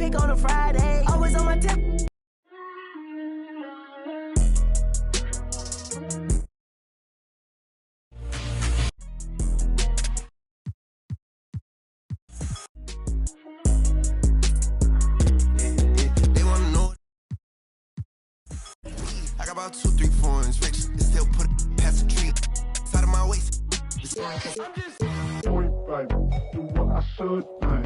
week on a Friday. Always on my tip. They wanna know. I got about 2, 3 foreigns rich. They still put it past the tree. Side of my waist. I'm just point five, do what I should, man.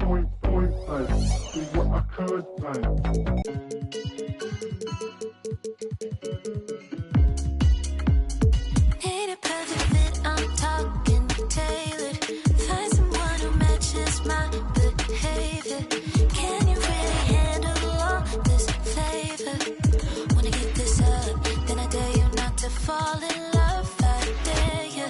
Point five, do what I could, man. Ain't a perfect fit, I'm talking tailored. Find someone who matches my behavior. Can you really handle all this flavor? Wanna get this up, then I dare you not to fall in love. I dare you.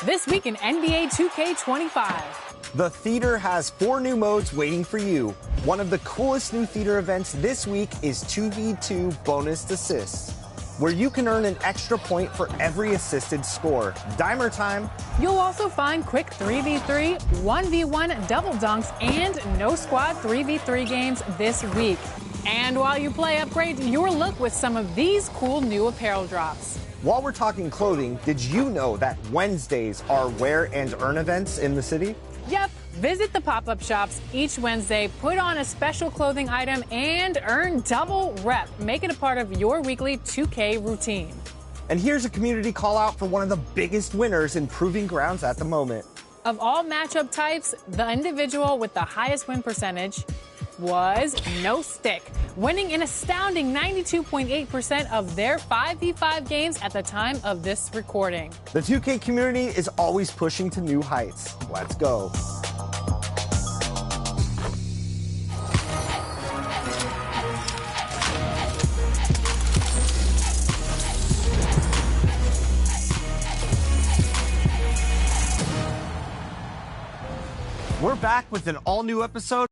This week in NBA 2K25. The theater has 4 new modes waiting for you. One of the coolest new theater events this week is 2v2 bonus assists, where you can earn an extra point for every assisted score. Dimer time. You'll also find quick 3v3, 1v1 double dunks, and no squad 3v3 games this week. And while you play, upgrade your look with some of these cool new apparel drops. While we're talking clothing, did you know that Wednesdays are wear and earn events in the city? Yep, visit the pop-up shops each Wednesday, put on a special clothing item, and earn double rep. Make it a part of your weekly 2K routine. And here's a community call out for one of the biggest winners in Proving Grounds at the moment. Of all matchup types, the individual with the highest win percentage was No Stick, winning an astounding 92.8% of their 5v5 games at the time of this recording. The 2K community is always pushing to new heights. Let's go. We're back with an all-new episode.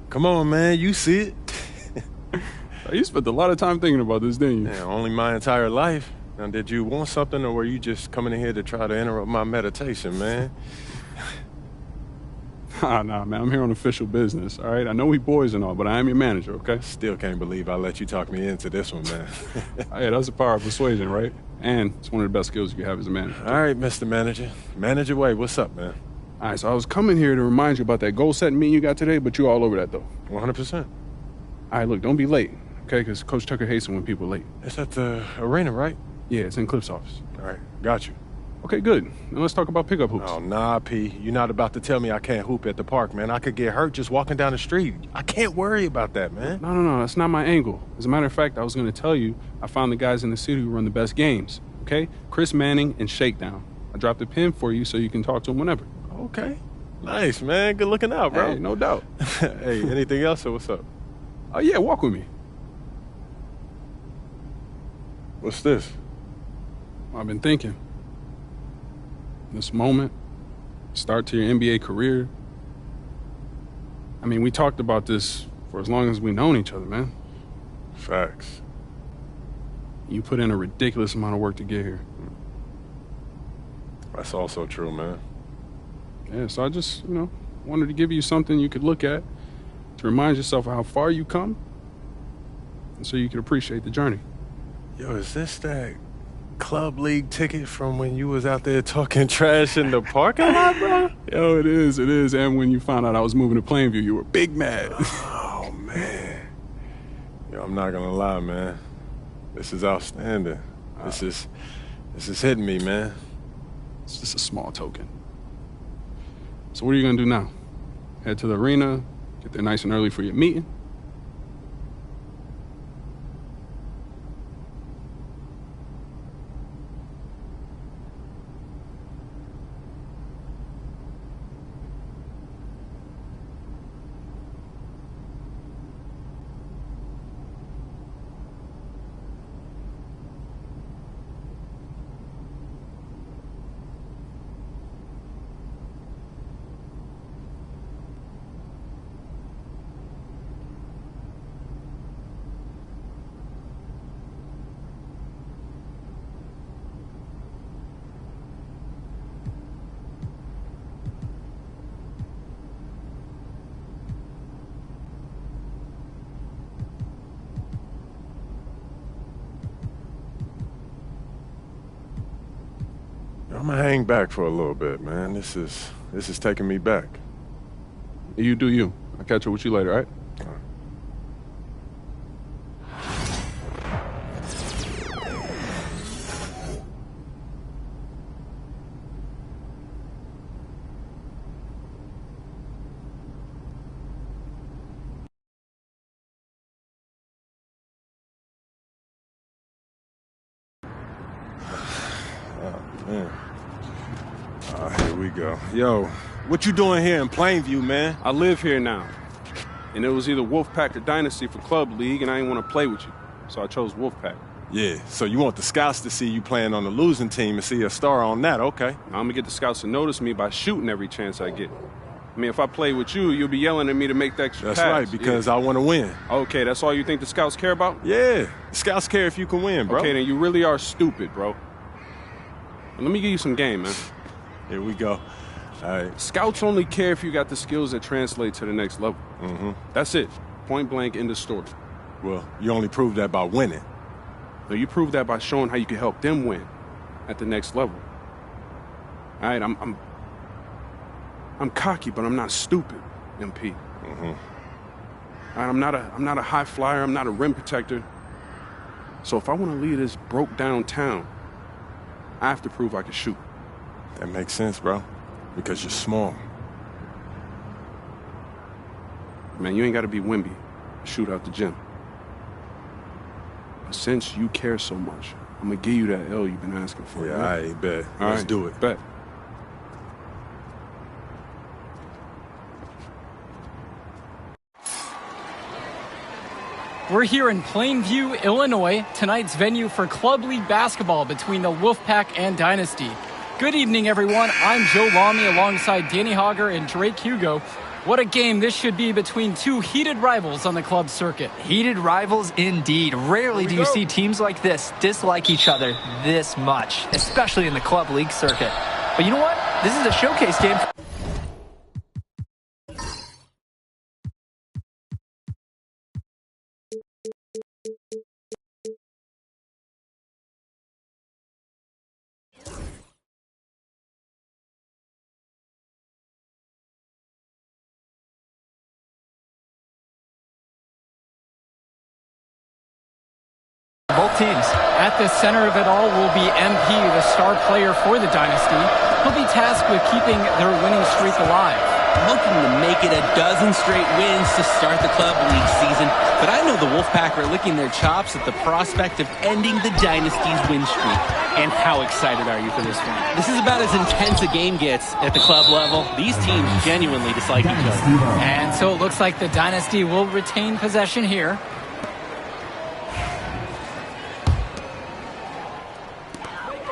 Come on, man. You see it. You spent a lot of time thinking about this, didn't you? Yeah, only my entire life. Now, did you want something, or were you just coming in here to try to interrupt my meditation, man? Nah, man. I'm here on official business, all right? I know we boys and all, but I am your manager, okay? Still can't believe I let you talk me into this one, man. Hey, that's the power of persuasion, right? And it's one of the best skills you can have as a manager. All right, Mr. Manager. Manage your way. What's up, man? All right, so I was coming here to remind you about that goal-setting meeting you got today, but you all over that, though. 100%. All right, look, don't be late, okay? Because Coach Tucker hates it when people are late. It's at the arena, right? Yeah, it's in Cliff's office. All right, got you. Okay, good. Now let's talk about pickup hoops. Oh, nah, P. You're not about to tell me I can't hoop at the park, man. I could get hurt just walking down the street. I can't worry about that, man. No, that's not my angle. As a matter of fact, I was going to tell you I found the guys in the city who run the best games, okay? Chris Manning and Shakedown. I dropped a pin for you so you can talk to them whenever. Okay. Nice, man. Good looking out, bro. Hey, no doubt. Hey, anything else or what's up? Oh, yeah, walk with me. What's this? I've been thinking. This moment, start to your NBA career. I mean, we talked about this for as long as we've known each other, man. Facts. You put in a ridiculous amount of work to get here. That's also true, man. Yeah, so I just, wanted to give you something you could look at to remind yourself of how far you come and so you could appreciate the journey. Yo, is this that club league ticket from when you was out there talking trash in the parking lot, bro? Yo, it is. And when you found out I was moving to Plainview, you were big mad. Oh, man. Yo, I'm not gonna lie, man. This is outstanding. This is hitting me, man. It's just a small token. So what are you gonna do now? Head to the arena, get there nice and early for your meeting? I'm gonna hang back for a little bit, man. This is taking me back. You do you. I'll catch up with you later, all right? Man. Here we go. Yo, what you doing here in Plainview, man? I live here now. And it was either Wolfpack or Dynasty for Club League, and I didn't want to play with you. So I chose Wolfpack. Yeah, so you want the scouts to see you playing on the losing team and see a star on that, okay. I'm going to get the scouts to notice me by shooting every chance I get. I mean, if I play with you, you'll be yelling at me to make the extra That's pass. right, because I want to win. Okay, that's all you think the scouts care about? Yeah, the scouts care if you can win, bro. Okay, then you really are stupid, bro. Let me give you some game, man. Here we go. All right. Scouts only care if you got the skills that translate to the next level. Mm-hmm. That's it. Point blank, end of story. Well, you only prove that by winning. No, you prove that by showing how you can help them win at the next level. All right, I'm cocky, but I'm not stupid, MP. Mm-hmm. All right, I'm not a high flyer. I'm not a rim protector. So if I want to lead this broke down town, I have to prove I can shoot. That makes sense, bro. Because you're small. Man, you ain't got to be Wimby to shoot out the gym. But since you care so much, I'm going to give you that L you've been asking for. Yeah, right? I bet. All Let's right, do it. Bet. We're here in Plainview, Illinois, tonight's venue for Club League basketball between the Wolfpack and Dynasty. Good evening, everyone. I'm Joe Lamy alongside Danny Hogger and Drake Hugo. What a game this should be between two heated rivals on the club circuit. Heated rivals indeed. Rarely do you see teams like this dislike each other this much, especially in the club league circuit. But you know what? This is a showcase game. Both teams. At the center of it all will be MP, the star player for the Dynasty. He'll be tasked with keeping their winning streak alive. Looking to make it a dozen straight wins to start the club league season. But I know the Wolfpack are licking their chops at the prospect of ending the Dynasty's win streak. And how excited are you for this one? This is about as intense a game gets at the club level. These teams genuinely dislike each other. And so it looks like the Dynasty will retain possession here.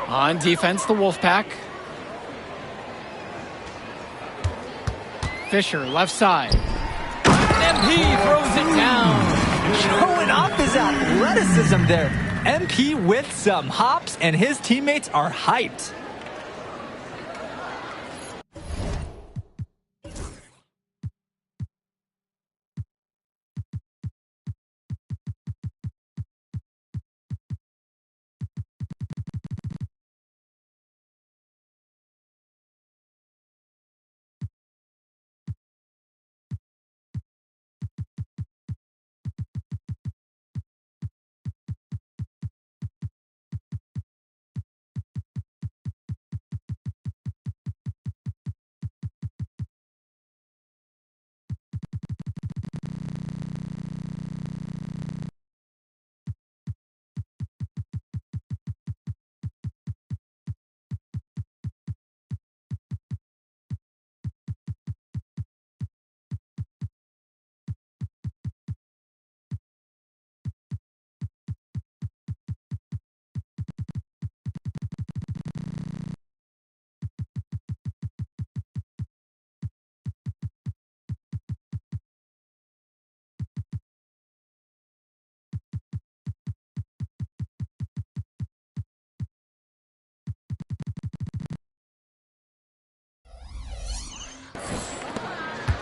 On defense, the Wolfpack. Fisher, left side. MP throws it down. Showing off his athleticism there. MP with some hops, and his teammates are hyped.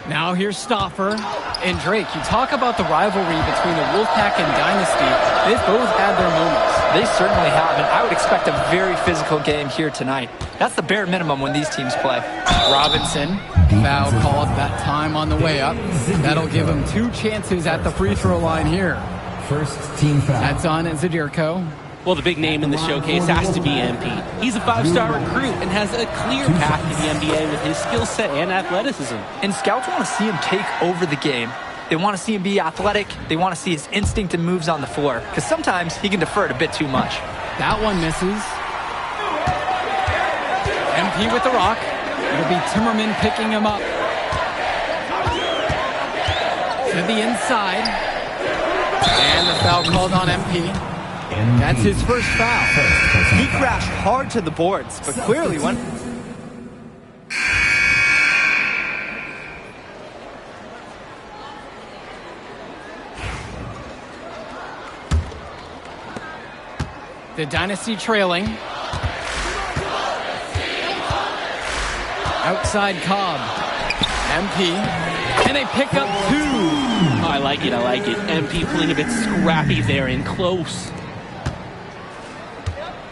Now here's Stauffer and Drake. You talk about the rivalry between the Wolfpack and Dynasty. They've both had their moments. They certainly have, and I would expect a very physical game here tonight. That's the bare minimum when these teams play. Robinson, foul called that time on the way up. That'll give him 2 chances at the free throw line here. First team foul. That's on Zadirko. Well, the big name in the showcase has to be MP. He's a 5-star recruit and has a clear path to the NBA with his skill set and athleticism. And scouts want to see him take over the game. They want to see him be athletic. They want to see his instinct and moves on the floor, because sometimes he can defer it a bit too much. That one misses. MP with the rock. It'll be Timmerman picking him up. To the inside. And the foul called on MP. That's his first foul. He crashed hard to the boards, but clearly went. The Dynasty trailing. Outside Cobb. MP. And they pick up 2. Oh, I like it, I like it. MP playing a bit scrappy there and close.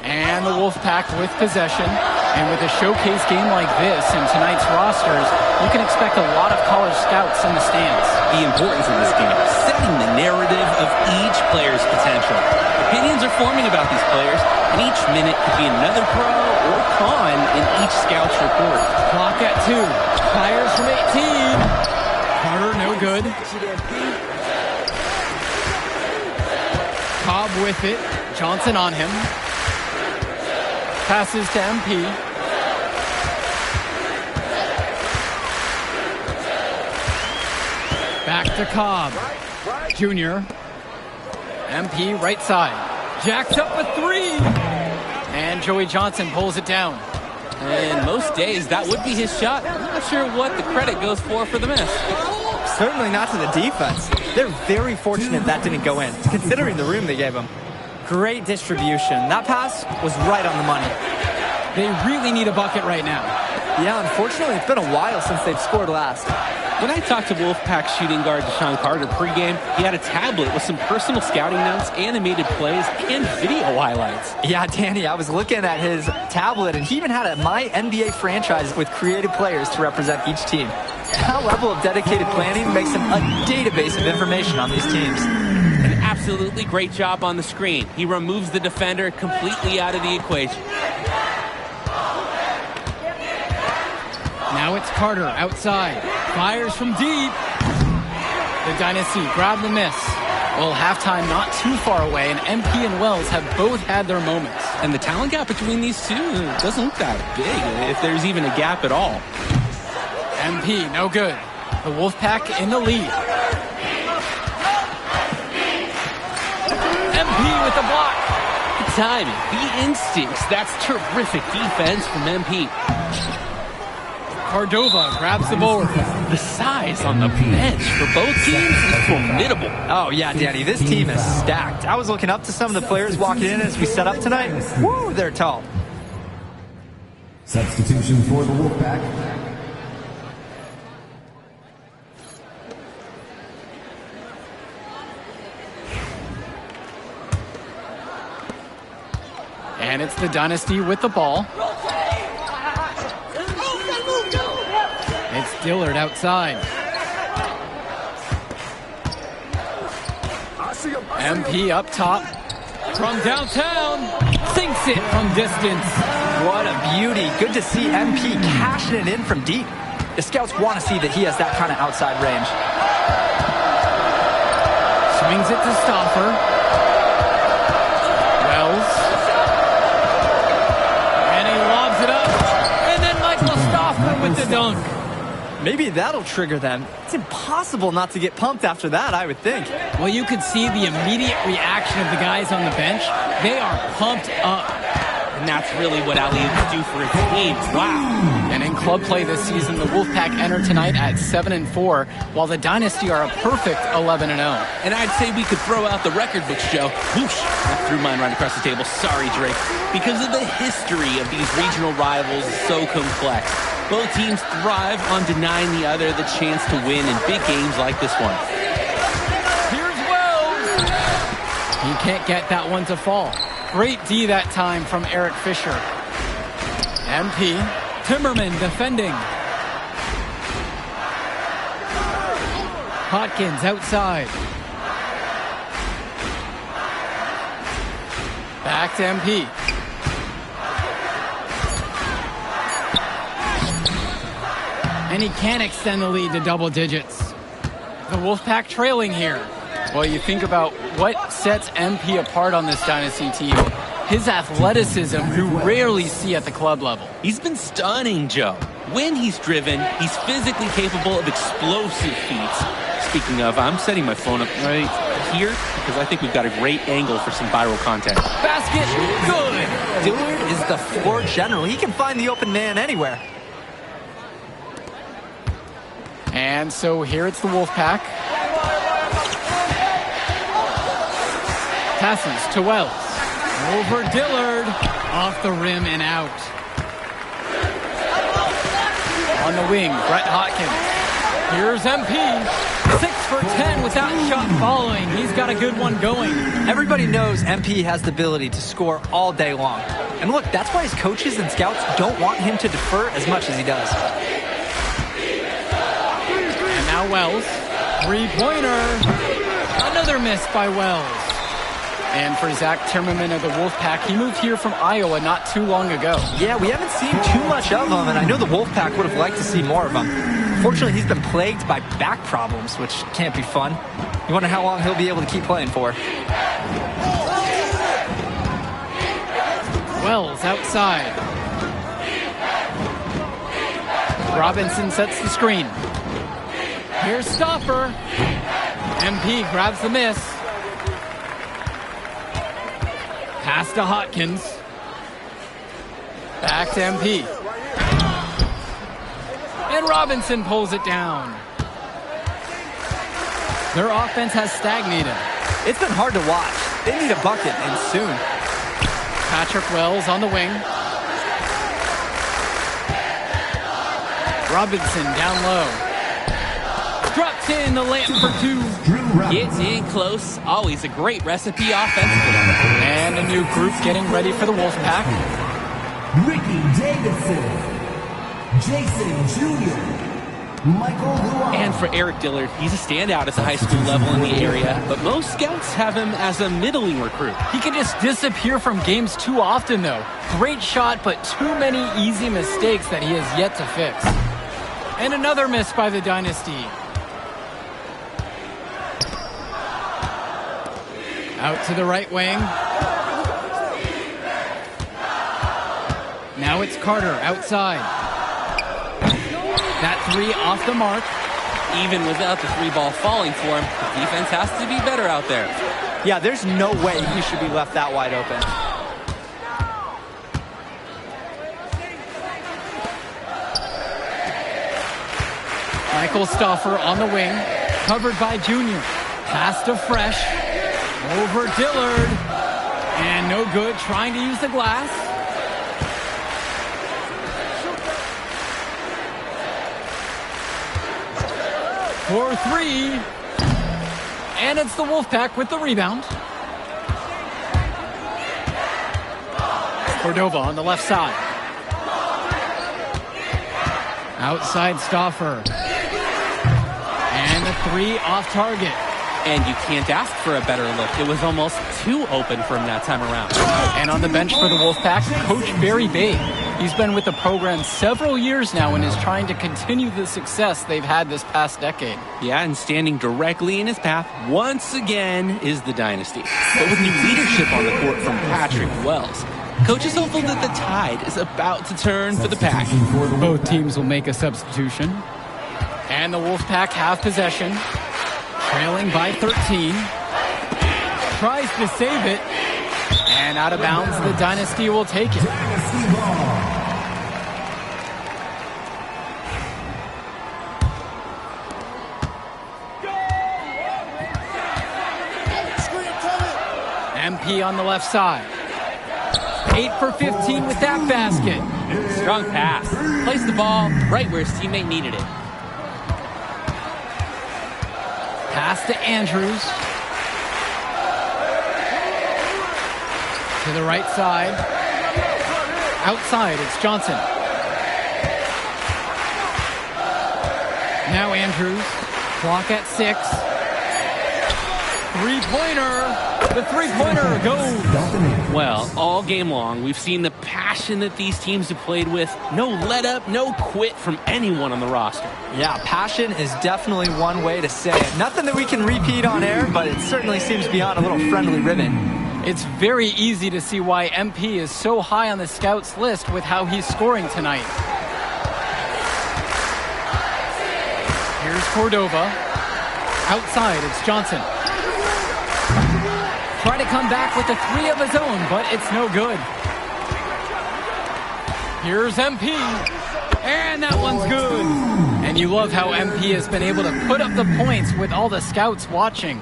And the Wolfpack with possession. And with a showcase game like this in tonight's rosters, you can expect a lot of college scouts in the stands. The importance of this game, setting the narrative of each player's potential. Opinions are forming about these players, and each minute could be another pro or con in each scout's report. Clock at 2. Fires from 18. Carter, no good. Cobb with it. Johnson on him. Passes to MP. Back to Cobb. Junior. MP right side. Jacks up a 3. And Joey Johnson pulls it down. And most days, that would be his shot. I'm not sure what the credit goes for the miss. Certainly not to the defense. They're very fortunate that didn't go in, considering the room they gave him. Great distribution. That pass was right on the money. They really need a bucket right now. Yeah, unfortunately, it's been a while since they've scored last. When I talked to Wolfpack shooting guard Deshaun Carter pregame, he had a tablet with some personal scouting notes, animated plays, and video highlights. Yeah, Danny, I was looking at his tablet, and he even had a My NBA franchise with creative players to represent each team. That level of dedicated planning makes him a database of information on these teams. An absolutely great job on the screen. He removes the defender completely out of the equation. Now it's Carter outside. Fires from deep. The Dynasty grab the miss. Well, halftime not too far away, and MP and Wells have both had their moments. And the talent gap between these two doesn't look that big, if there's even a gap at all. MP, no good. The Wolfpack in the lead. MP with the block. The timing, the instincts, that's terrific defense from MP. Cordova grabs the board. The size on the bench for both teams is formidable. Oh, yeah, Danny, this team is stacked. I was looking up to some of the players walking in as we set up tonight. Woo, they're tall. Substitution for the Wolfpack. And it's the Dynasty with the ball. It's Dillard outside. MP up top. From downtown. Sinks it from distance. What a beauty. Good to see MP cashing it in from deep. The scouts want to see that he has that kind of outside range. Swings it to Stauffer. Wells. And he lobs it up. And then Michael Stauffer with the dunk. Maybe that'll trigger them. It's impossible not to get pumped after that, I would think. Well, you could see the immediate reaction of the guys on the bench. They are pumped up. And that's really what alley-oops do for a team. Wow. And in club play this season, the Wolfpack enter tonight at 7-4, while the Dynasty are a perfect 11-0. And I'd say we could throw out the record books, Joe. Whoosh! I threw mine right across the table. Sorry, Drake. Because of the history of these regional rivals is so complex. Both teams thrive on denying the other the chance to win in big games like this one. Here's Wells. He can't get that one to fall. Great D that time from Eric Fisher. MP. Timmerman defending. Hotkins outside. Back to MP. And he can extend the lead to double digits. The Wolfpack trailing here. Well, you think about what sets MP apart on this Dynasty team. His athleticism, you rarely see at the club level. He's been stunning, Joe. When he's driven, he's physically capable of explosive feats. Speaking of, I'm setting my phone up right here because I think we've got a great angle for some viral content. Basket, good. Dillard is the floor general. He can find the open man anywhere. And so here it's the Wolfpack. Passes to Wells. Over Dillard. Off the rim and out. On the wing, Brett Hotkins. Here's MP. 6 for 10 with that shot following. He's got a good one going. Everybody knows MP has the ability to score all day long. And look, that's why his coaches and scouts don't want him to defer as much as he does. And now Wells. Three-pointer. Another miss by Wells. And for Zach Timmerman of the Wolfpack, he moved here from Iowa not too long ago. Yeah, we haven't seen too much of him, and I know the Wolfpack would have liked to see more of him. Fortunately, he's been plagued by back problems, which can't be fun. You wonder how long he'll be able to keep playing for. Wells outside. Robinson sets the screen. Here's Stauffer. MP grabs the miss. Pass to Hotkins. Back to MP. And Robinson pulls it down. Their offense has stagnated. It's been hard to watch. They need a bucket, and soon. Patrick Wells on the wing. Robinson down low. Drops in the layup for two. Gets in close. Always a great recipe offensively. And a new group getting ready for the Wolfpack. Ricky Davidson, Jason Jr., Michael Luan. And for Eric Dillard, he's a standout at the high school level in the area, but most scouts have him as a middling recruit. He can just disappear from games too often, though. Great shot, but too many easy mistakes that he has yet to fix. And another miss by the Dynasty. Out to the right wing. Now it's Carter outside. That three off the mark. Even without the three ball falling for him, the defense has to be better out there. Yeah, there's no way he should be left that wide open. Michael Stauffer on the wing, covered by Junior. Pass to Fresh, over Dillard, and no good, trying to use the glass. For three, and it's the Wolfpack with the rebound. Cordova on the left side. Outside Stauffer. And the three off target. And you can't ask for a better look. It was almost too open for him that time around. And on the bench for the Wolfpack, Coach Barry Bay. He's been with the program several years now and is trying to continue the success they've had this past decade. Yeah, and standing directly in his path once again is the Dynasty. But with new leadership on the court from Patrick Wells, Coach is hopeful that the tide is about to turn for the Pack. Both teams will make a substitution. And the Wolfpack have possession. Trailing by 13. Tries to save it. And out of bounds, the Dynasty will take it. MP on the left side. 8 for 15 with that basket. Strong pass. Placed the ball right where his teammate needed it. Pass to Andrews. To the right side. Outside, it's Johnson. Now Andrews. Clock at 6. Three-pointer. The three-pointer goes. Well, all game long, we've seen the passion that these teams have played with. No let up, no quit from anyone on the roster. Yeah, passion is definitely one way to say it. Nothing that we can repeat on air, but it certainly seems beyond a little friendly ribbon. It's very easy to see why MP is so high on the scouts list with how he's scoring tonight. Here's Cordova. Outside, it's Johnson. Try to come back with a three of his own, but it's no good. Here's MP. And that one's good. And you love how MP has been able to put up the points with all the scouts watching.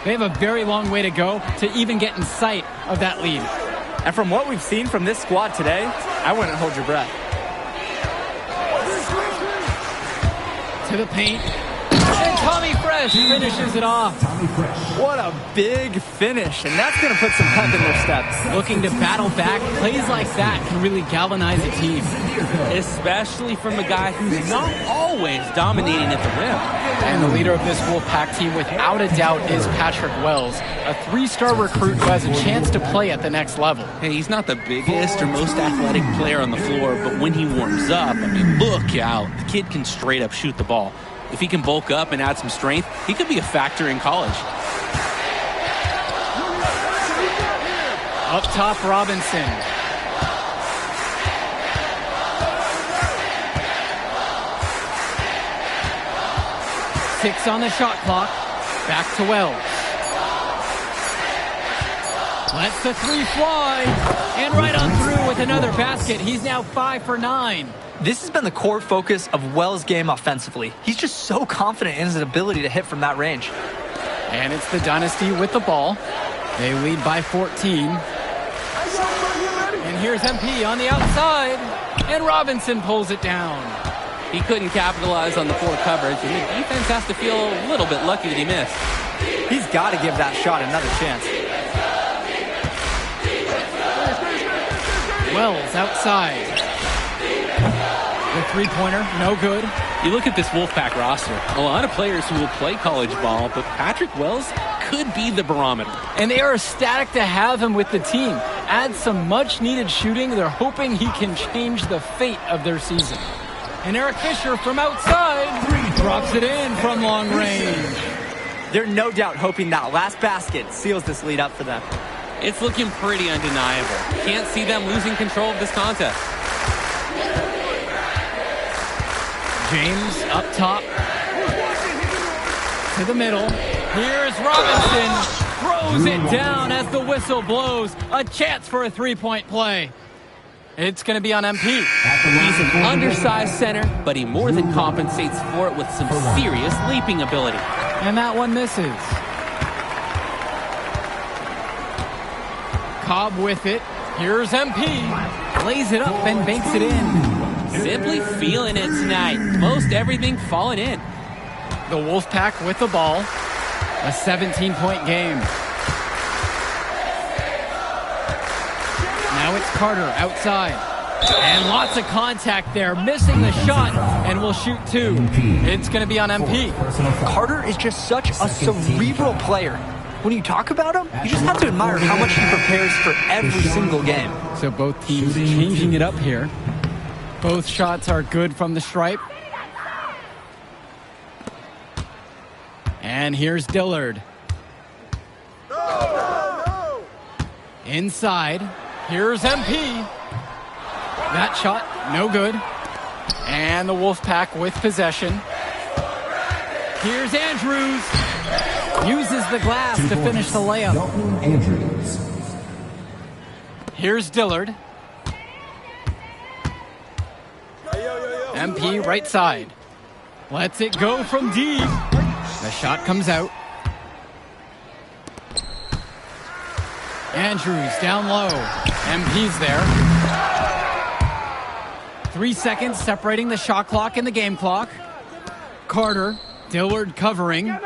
They have a very long way to go to even get in sight of that lead. And from what we've seen from this squad today, I wouldn't hold your breath. To the paint. And Tommy Fresh finishes it off. What a big finish, and that's going to put some pep in their steps. Looking to battle back, plays like that can really galvanize a team. Especially from a guy who's not always dominating at the rim. And the leader of this Wolfpack team, without a doubt, is Patrick Wells, a three-star recruit who has a chance to play at the next level. Hey, he's not the biggest or most athletic player on the floor, but when he warms up, I mean, look out. The kid can straight up shoot the ball. If he can bulk up and add some strength, he could be a factor in college. Up top, Robinson. Six on the shot clock. Back to Wells. Lets the three fly. And right on through with another basket. He's now 5 for 9. This has been the core focus of Wells' game offensively. He's just so confident in his ability to hit from that range. And it's the Dynasty with the ball. They lead by 14. And here's MP on the outside. And Robinson pulls it down. He couldn't capitalize on the poor coverage, and the defense has to feel a little bit lucky that he missed. He's got to give that shot another chance. Wells outside. The three-pointer, no good. You look at this Wolfpack roster, a lot of players who will play college ball, but Patrick Wells could be the barometer. And they are ecstatic to have him with the team. Add some much-needed shooting. They're hoping he can change the fate of their season. And Eric Fisher from outside drops it in from long range. They're no doubt hoping that last basket seals this lead up for them. It's looking pretty undeniable. Can't see them losing control of this contest. James up top to the middle. Here's Robinson. Throws it down as the whistle blows. A chance for a three-point play. It's going to be on MP. He's an undersized center, but he more than compensates for it with some serious leaping ability. And that one misses. Cobb with it. Here's MP. Lays it up and banks it in. Simply feeling it tonight. Most everything falling in. The Wolfpack with the ball. A 17-point game. Now it's Carter outside. And lots of contact there. Missing the shot and will shoot two. It's going to be on MP. Carter is just such a cerebral player. When you talk about him, you just have to admire how much he prepares for every single game. So both teams changing it up here. Both shots are good from the stripe. And here's Dillard. Inside. Here's MP. That shot, no good. And the Wolfpack with possession. Here's Andrews. Uses the glass to finish the layup. Here's Dillard. MP right side. Lets it go from deep. The shot comes out. Andrews down low. MP's there. 3 seconds separating the shot clock and the game clock. Carter, Dillard covering.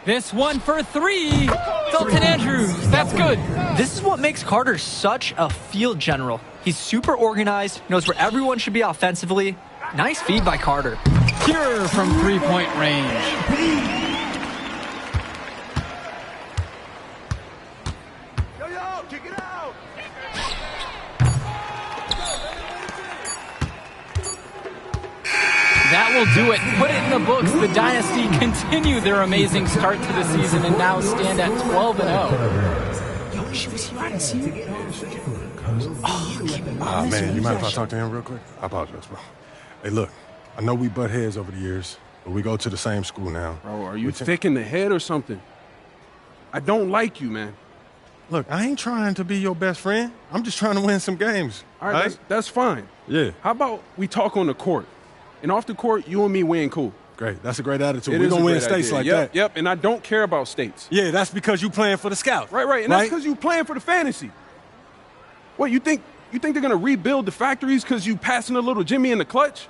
This one for three. Dalton Andrews, that's good. This is what makes Carter such a field general. He's super organized, knows where everyone should be offensively. Nice feed by Carter. Pure from three-point range. That will do it. Put it in the books. The Dynasty continue their amazing start to the season and now stand at 12-0. Man, you mind if I talk to him real quick? I apologize, bro. Hey, look, I know we butt heads over the years, but we go to the same school now. Bro, are you thick in the head or something? I don't like you, man. Look, I ain't trying to be your best friend. I'm just trying to win some games. All right, that's fine. Yeah. How about we talk on the court? And off the court, you and me win cool. Great. That's a great attitude. We're going to win states like that. Yep, and I don't care about states. Yeah, that's because you playing for the Scouts. Right. And that's because you playing for the fantasy. What, you think they're going to rebuild the factories because you passing a little Jimmy in the clutch?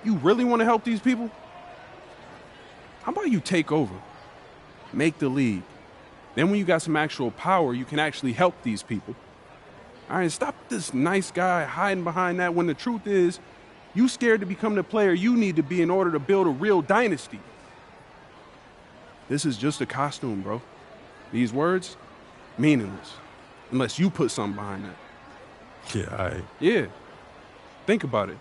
You really want to help these people? How about you take over? Make the league. Then when you got some actual power, you can actually help these people. All right, stop this nice guy hiding behind that when the truth is you scared to become the player you need to be in order to build a real dynasty. This is just a costume, bro. These words, meaningless, unless you put something behind that. Yeah, Yeah. Think about it.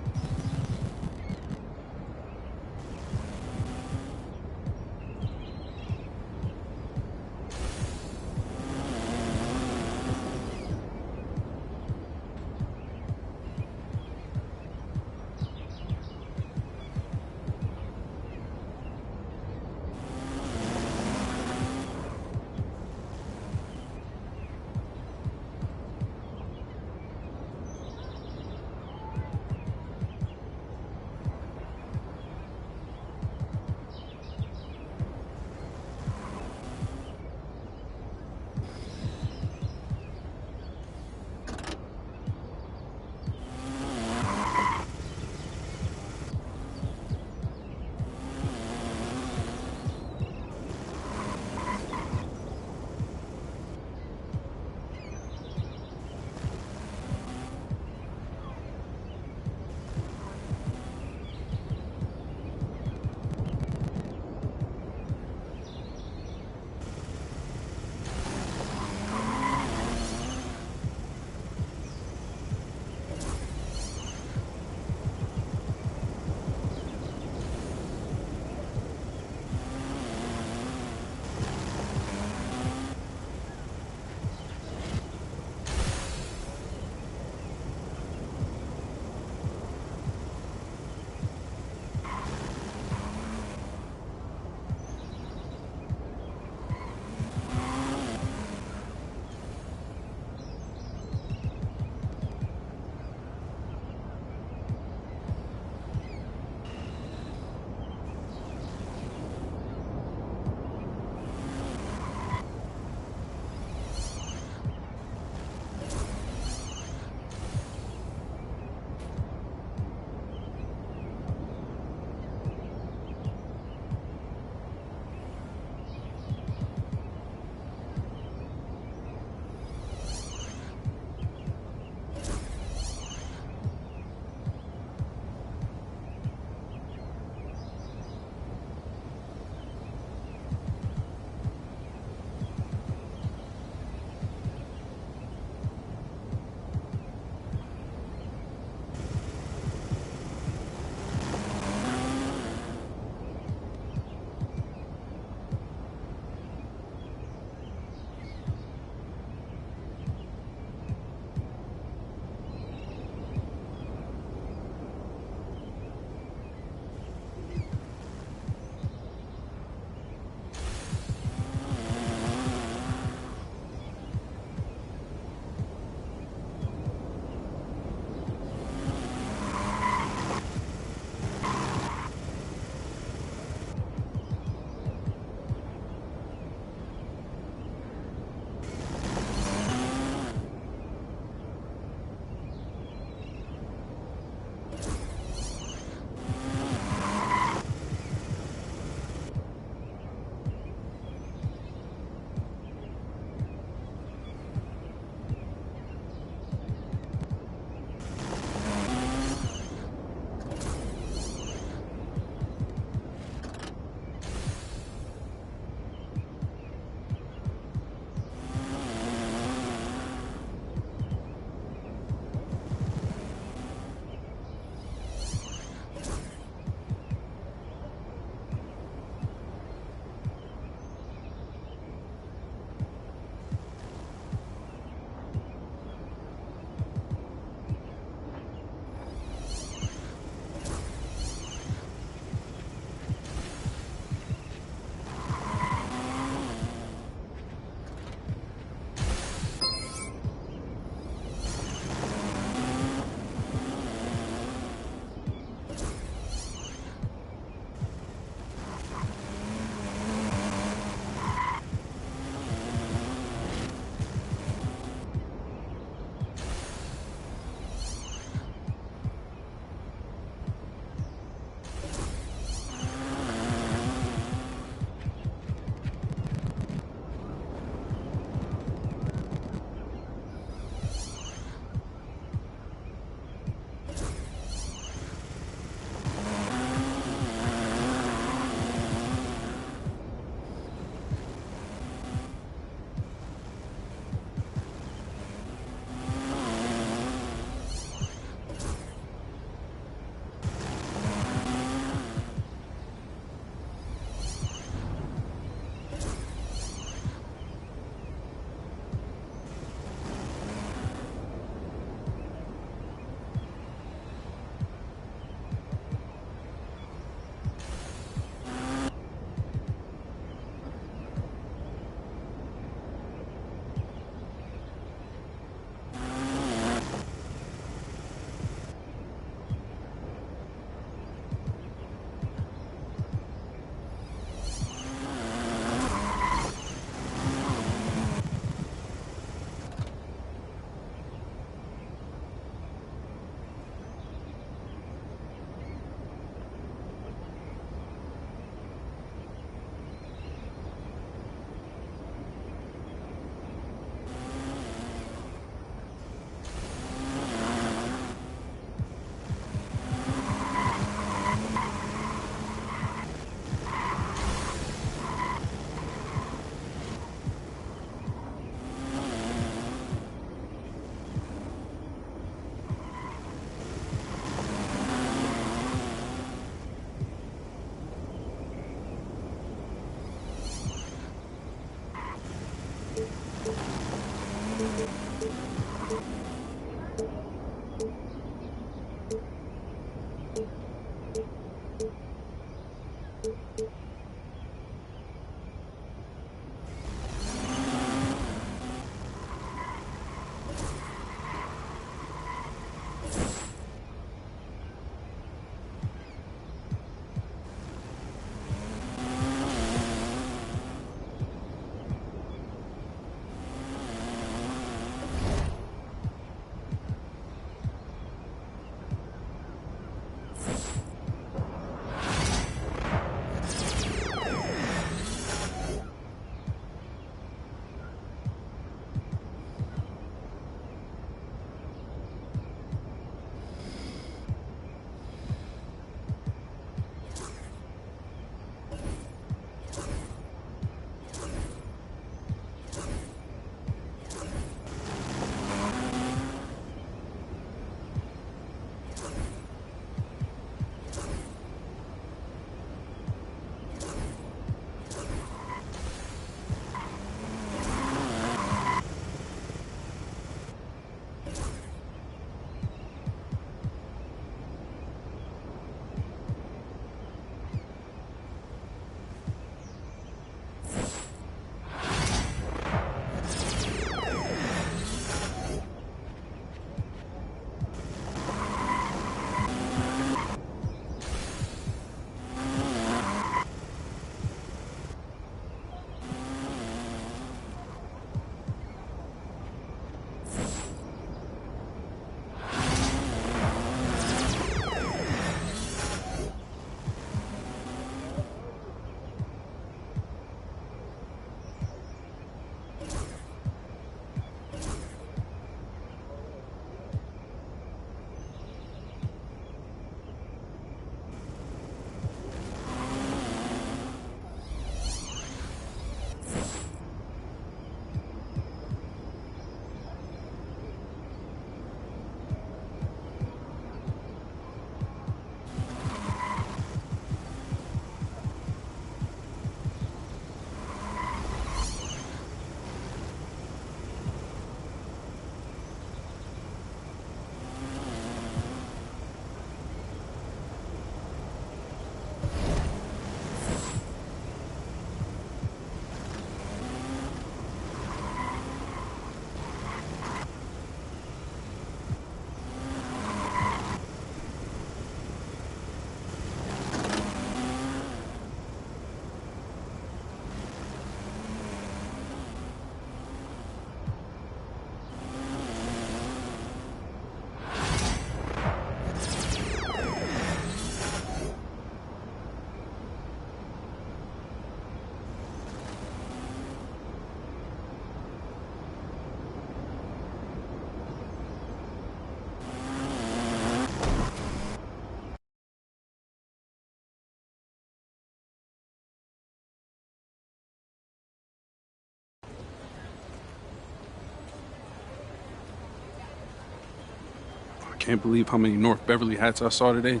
can't believe how many North Beverly hats I saw today.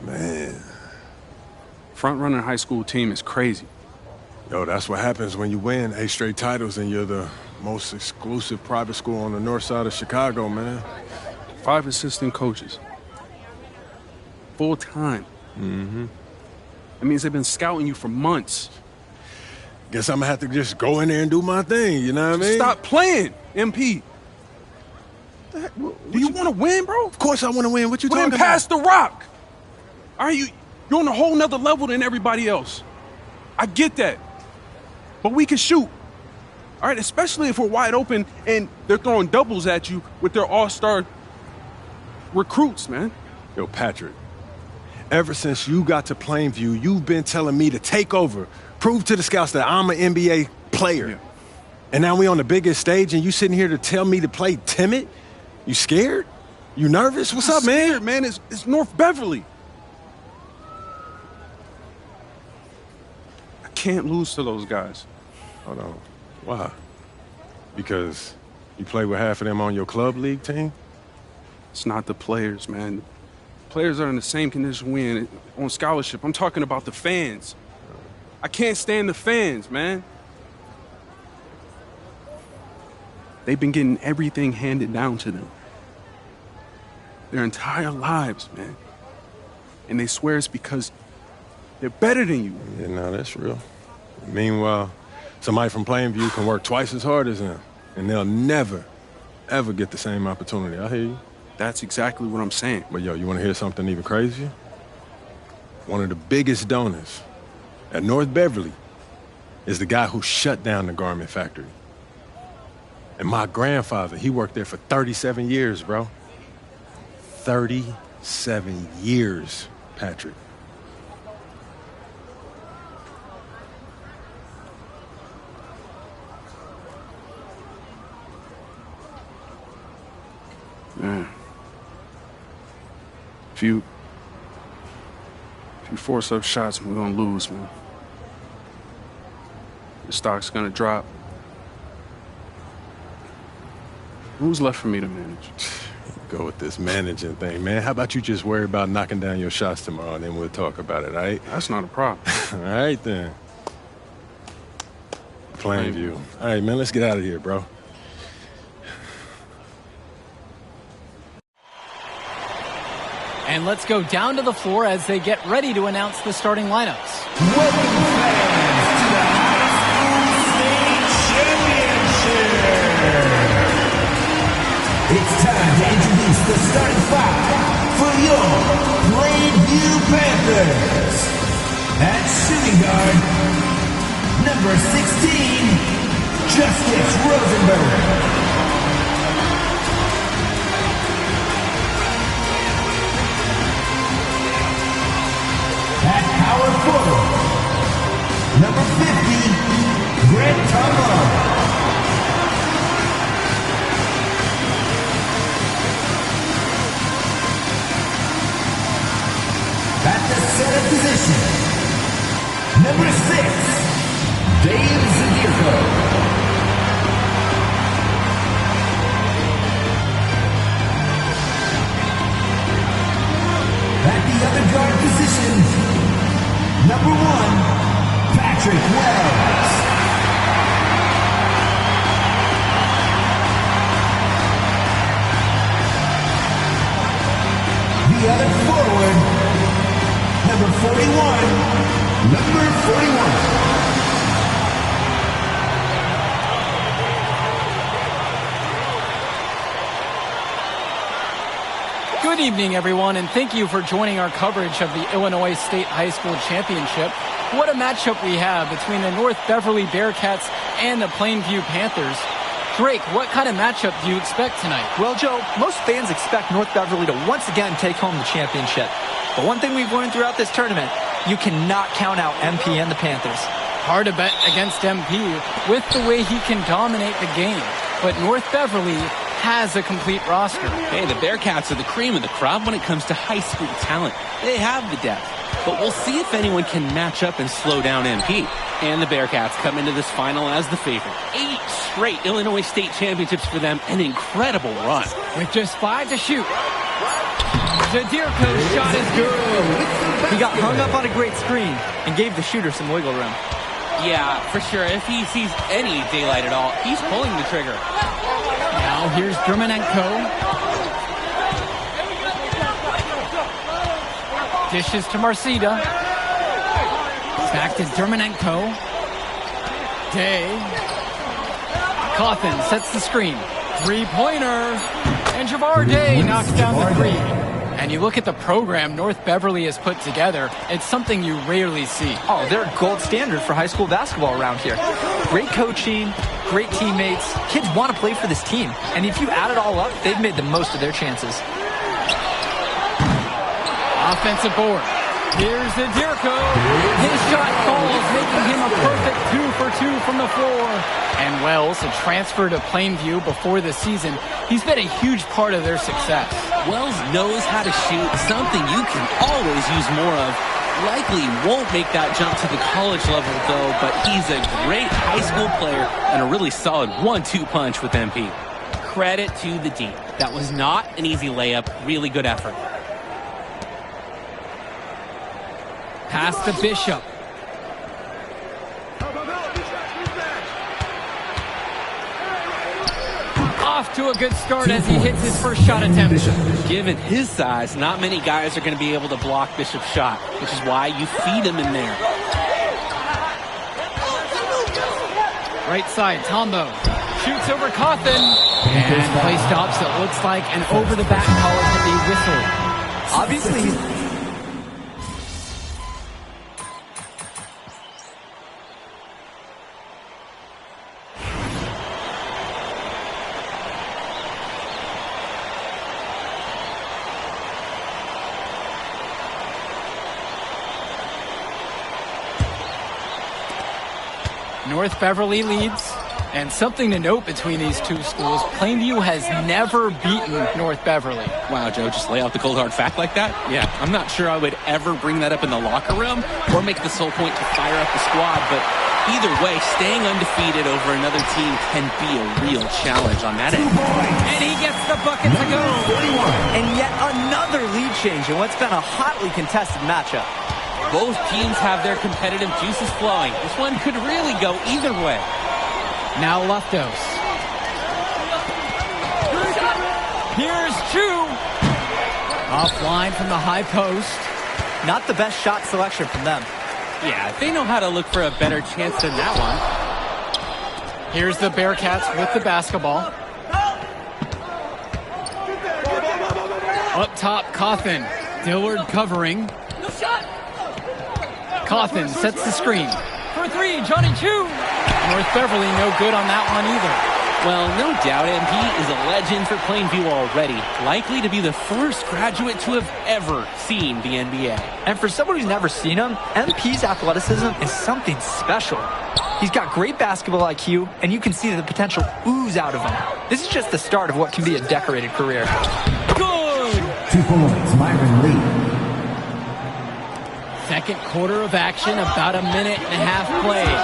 Man. Front runner high school team is crazy. Yo, that's what happens when you win 8 straight titles and you're the most exclusive private school on the north side of Chicago, man. 5 assistant coaches. Full time. Mm-hmm. That means they've been scouting you for months. Guess I'm gonna have to just go in there and do my thing, you know what I mean? Stop playing, MP. Do you want to win, bro? Of course I want to win. What you talking then about? pass the rock. All right, you're on a whole nother level than everybody else. I get that. But we can shoot. All right, especially if we're wide open and they're throwing doubles at you with their all-star recruits, man. Yo, Patrick, ever since you got to Plainview, you've been telling me to take over, prove to the scouts that I'm an NBA player. Yeah. And now we on the biggest stage and you sitting here to tell me to play timid? You scared? You nervous? What's up, man? Scared, man. It's North Beverly. I can't lose to those guys. Hold on. Why? Because you play with half of them on your club league team? It's not the players, man. Players are in the same condition we in on scholarship. I'm talking about the fans. I can't stand the fans, man. They've been getting everything handed down to them. Their entire lives, man. And they swear it's because they're better than you. Yeah, no, that's real. Meanwhile, somebody from Plainview can work twice as hard as them, and they'll never, ever get the same opportunity. I hear you. That's exactly what I'm saying. But yo, you want to hear something even crazier? One of the biggest donors at North Beverly is the guy who shut down the garment factory. And my grandfather, he worked there for 37 years, bro. 37 years, Patrick. Man. If you force up shots, we're gonna lose, man. The stock's gonna drop. Who's left for me to manage? Go with this managing thing, man. How about you just worry about knocking down your shots tomorrow, and then we'll talk about it, all right? That's not a problem. All right, then. Plainview. All right, man, let's get out of here, bro. And let's go down to the floor as they get ready to announce the starting lineups. Welcome fans to the High School State Championship. It's time to introduce the starting 5 for your Plainview Panthers. At shooting guard, number 16, Justice Rosenberg. At power forward, number 50, Grant Tomlin. At the center position, number 6, Dave Zadirko. At the other guard position, number 1, Patrick Wells. The other forward, number 41, number 41. Good evening, everyone, and thank you for joining our coverage of the Illinois State High School Championship. What a matchup we have between the North Beverly Bearcats and the Plainview Panthers. Drake, what kind of matchup do you expect tonight? Well, Joe, most fans expect North Beverly to once again take home the championship. But one thing we've learned throughout this tournament, you cannot count out MP and the Panthers. Hard to bet against MP with the way he can dominate the game. But North Beverly has a complete roster. Hey, the Bearcats are the cream of the crop when it comes to high school talent. They have the depth. But we'll see if anyone can match up and slow down MP. And the Bearcats come into this final as the favorite. 8 straight Illinois State championships for them, an incredible run. With just 5 to shoot, Zadirko's shot is good. He got hung up on a great screen and gave the shooter some wiggle room. Yeah, for sure. If he sees any daylight at all, he's pulling the trigger. Now here's Dermonenko. Dishes to Marcida. Back to Dermonenko. Day. Cawthon sets the screen. Three-pointer. And Javar Day knocks down the three. And you look at the program North Beverly has put together, it's something you rarely see. Oh, they're a gold standard for high school basketball around here. Great coaching, great teammates. Kids want to play for this team. And if you add it all up, they've made the most of their chances. Offensive board. Here's Zadirko. His shot falls, making him a perfect 2 for 2 from the floor. And Wells, a transfer to Plainview before the season, he's been a huge part of their success. Wells knows how to shoot, something you can always use more of. Likely won't make that jump to the college level, though, but he's a great high school player and a really solid 1-2 punch with MP. Credit to the D. That was not an easy layup. Really good effort. Pass to Bishop. Off to a good start as he hits his first shot attempt. Given his size, not many guys are going to be able to block Bishop's shot, which is why you feed him in there. Right side, Tombo. Shoots over Cawthon. And play stops. It looks like an over-the-back call with the whistle. Obviously, he's... North Beverly leads, and something to note between these two schools, Plainview has never beaten North Beverly. Wow, Joe, just lay out the cold hard fact like that? Yeah, I'm not sure I would ever bring that up in the locker room or make the sole point to fire up the squad, but either way, staying undefeated over another team can be a real challenge on that end. And he gets the bucket to go. And yet another lead change in what's been a hotly contested matchup. Both teams have their competitive juices flowing. This one could really go either way. Now Loftos. Here's Chu. Offline from the high post. Not the best shot selection from them. Yeah, they know how to look for a better chance than that one. Here's the Bearcats with the basketball. Up top, Cawthon. Dillard covering. Cawthon sets the screen. For three, Johnny Chu. North Beverly no good on that one either. Well, no doubt MP is a legend for Plainview already. Likely to be the first graduate to have ever seen the NBA. And for someone who's never seen him, MP's athleticism is something special. He's got great basketball IQ, and you can see the potential ooze out of him. This is just the start of what can be a decorated career. Good! 2 points, Myron Lee. Second quarter of action, about a minute and a half played.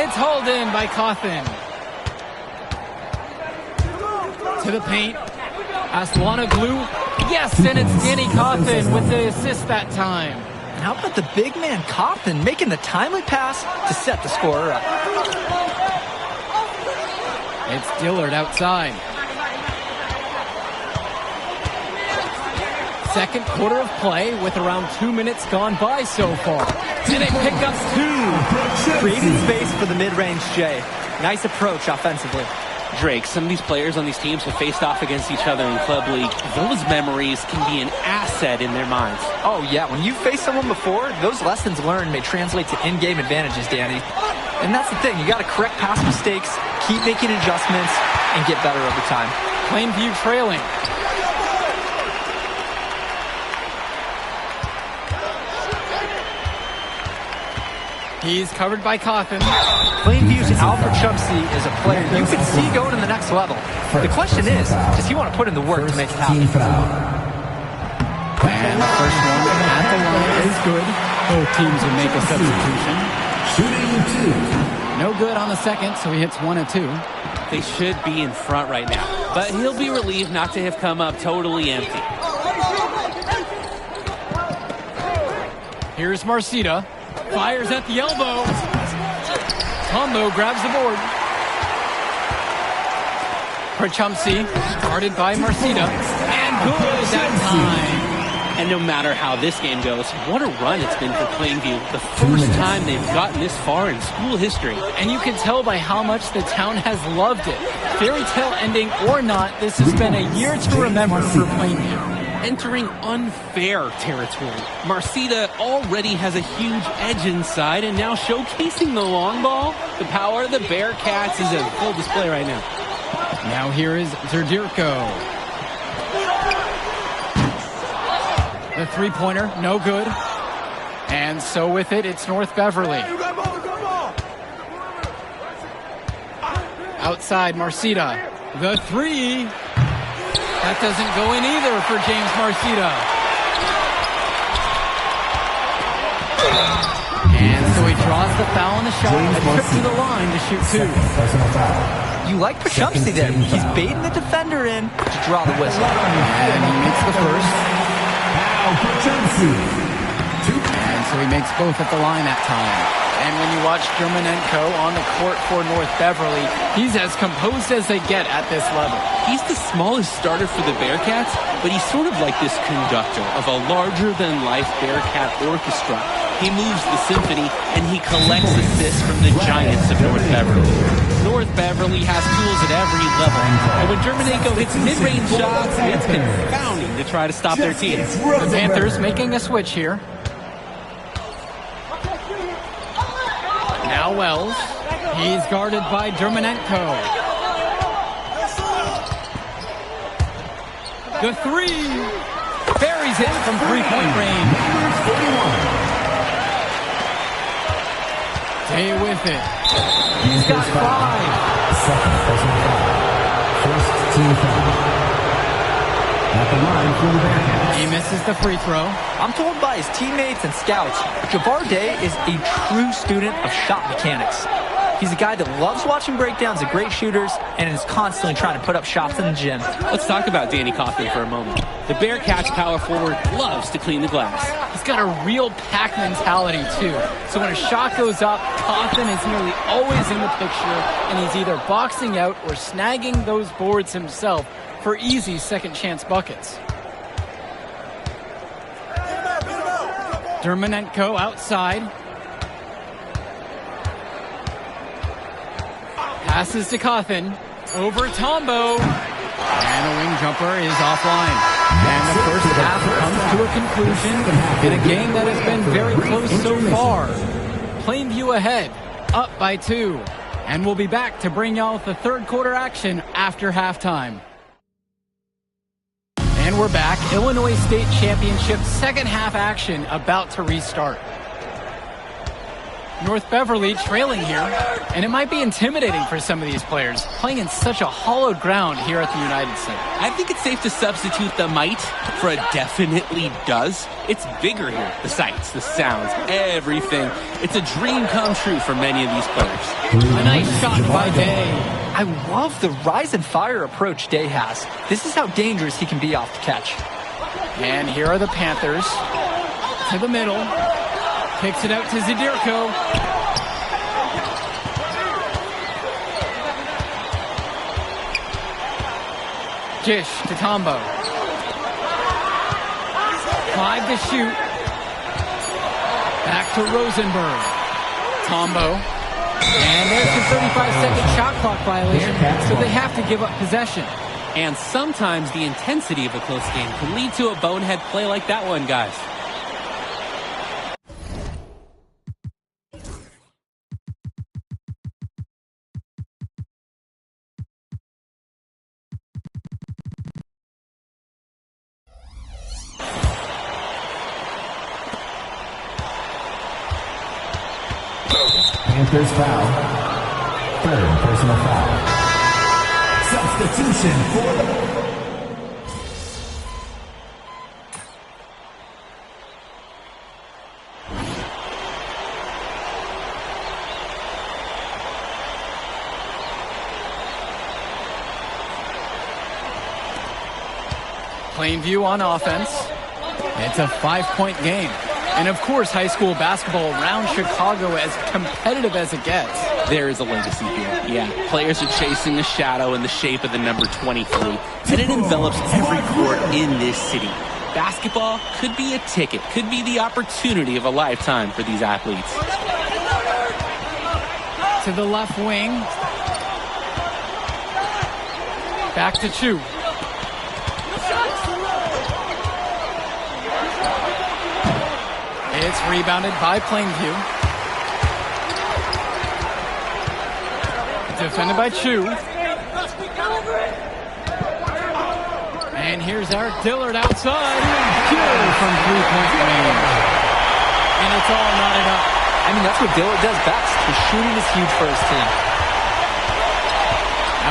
It's hauled in by Cawthon. To the paint. Aslanoglu. Yes, and it's Danny Cawthon with the assist that time. And how about the big man Cawthon making the timely pass to set the scorer up? It's Dillard outside. Second quarter of play with around 2 minutes gone by so far. Did they pick up two? Creating space for the mid-range Jay. Nice approach offensively. Drake, some of these players on these teams have faced off against each other in Club League. Those memories can be an asset in their minds. Oh yeah, when you've faced someone before, those lessons learned may translate to in-game advantages, Danny. And that's the thing, you gotta correct past mistakes, keep making adjustments, and get better over time. Plainview trailing. He's covered by Cawthon. Plainview's Alfred Shumsey is a player you can see going to the next level. The question is, does he want to put in the work to make it happen? And the first one at the line is good. Both teams will make a substitution. Shooting 2. No good on the second, so he hits 1 and 2. They should be in front right now. but he'll be relieved not to have come up totally empty. Here's Marcita. Fires at the elbow. Tombo grabs the board. Prachumsi, guarded by Marcita. And good that time. And no matter how this game goes, what a run it's been for Plainview. The first time they've gotten this far in school history. And you can tell by how much the town has loved it. Fairy tale ending or not, this has been a year to remember for Plainview. Entering unfair territory. Marcita already has a huge edge inside, and now showcasing the long ball. The power of the Bearcats is a full display right now. Now here is Zerdirko. The three-pointer, no good. And so with it, it's North Beverly. Outside, Marcita. The three. That doesn't go in either for James Marcita. And so he draws the foul on the shot and a trip to the line to shoot two. You like Pachumsi there. He's baiting the defender in to draw the whistle. And he makes the first. And so he makes both at the line that time. And when you watch Germanenko on the court for North Beverly, he's as composed as they get at this level. He's the smallest starter for the Bearcats, but he's sort of like this conductor of a larger-than-life Bearcat orchestra. He moves the symphony, and he collects assists from the giants of North Beverly. North Beverly has tools at every level, and when Germanenko hits mid-range shots, it's confounding to try to stop their team. The Panthers making a switch here. Now Wells. He's guarded by Germanenko. The three. Buries it from three-point range. Stay with it. He's got five. First team foul. At the line for the Bearcats. He misses the free throw. I'm told by his teammates and scouts, Jabbar Day is a true student of shot mechanics. He's a guy that loves watching breakdowns of great shooters and is constantly trying to put up shots in the gym. Let's talk about Danny Kaufman for a moment. The Bearcats power forward loves to clean the glass. He's got a real pack mentality, too. So when a shot goes up, Kaufman is nearly always in the picture, and he's either boxing out or snagging those boards himself for easy second-chance buckets. Germanenko outside. Passes to Kaufman. Over Tombo. And a wing jumper is offline. And the first half comes to a conclusion in a game that has been very close so far. Plainview ahead, up by 2. And we'll be back to bring y'all the third quarter action after halftime. And we're back. Illinois State Championship second half action about to restart. North Beverly trailing here, and it might be intimidating for some of these players, playing in such a hollowed ground here at the United Center. I think it's safe to substitute the might for a definitely does. It's bigger here. The sights, the sounds, everything. It's a dream come true for many of these players. A nice shot by Day. I love the rise and fire approach Day has. This is how dangerous he can be off the catch. And here are the Panthers. To the middle. Kicks it out to Zerdirko. Jish to Tombo. 5 to shoot. Back to Rosenberg. Tombo. And there's the 35-second shot clock violation, so they have to give up possession. And sometimes the intensity of a close game can lead to a bonehead play like that one, guys. Panthers foul. Third personal foul. Substitution for the... Plainview on offense. It's a 5-point game. And of course, high school basketball around Chicago as competitive as it gets. There is a legacy here. Yeah, players are chasing the shadow in the shape of the number 23, and it envelops every court in this city. Basketball could be a ticket, could be the opportunity of a lifetime for these athletes. To the left wing. Back to Chu. It's rebounded by Plainview. Defended by Chu. And here's Eric Dillard outside. Good from three-point range. And it's all knotted up. I mean, that's what Dillard does best. His shooting is huge for his team.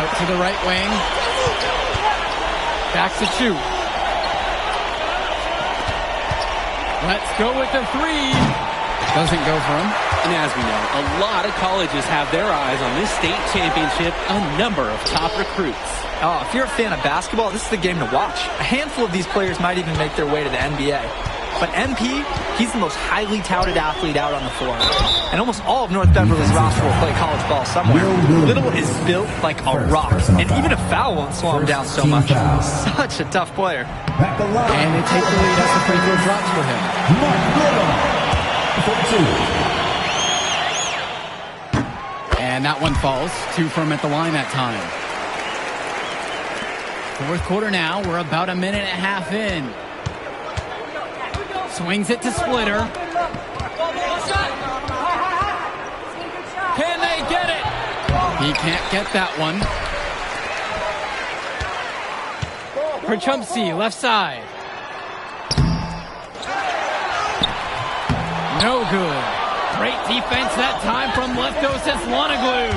Out to the right wing. Back to Chu. Let's go with the three. Doesn't go for him. And as we know, a lot of colleges have their eyes on this state championship, a number of top recruits. Oh, if you're a fan of basketball, this is the game to watch. A handful of these players might even make their way to the NBA. But MP, he's the most highly touted athlete out on the floor. And almost all of North Beverly's roster will play college ball somewhere. Little is built like a rock. And even a foul won't slow him down so much. Such a tough player. And they take the lead as the free throw drops for him. And that one falls. 2 for him at the line that time. Fourth quarter now. We're about a minute and a half in. Swings it to Splitter. Can they get it? He can't get that one. Perchumsey, left side. No good. Great defense that time from Leftos Lonaglu.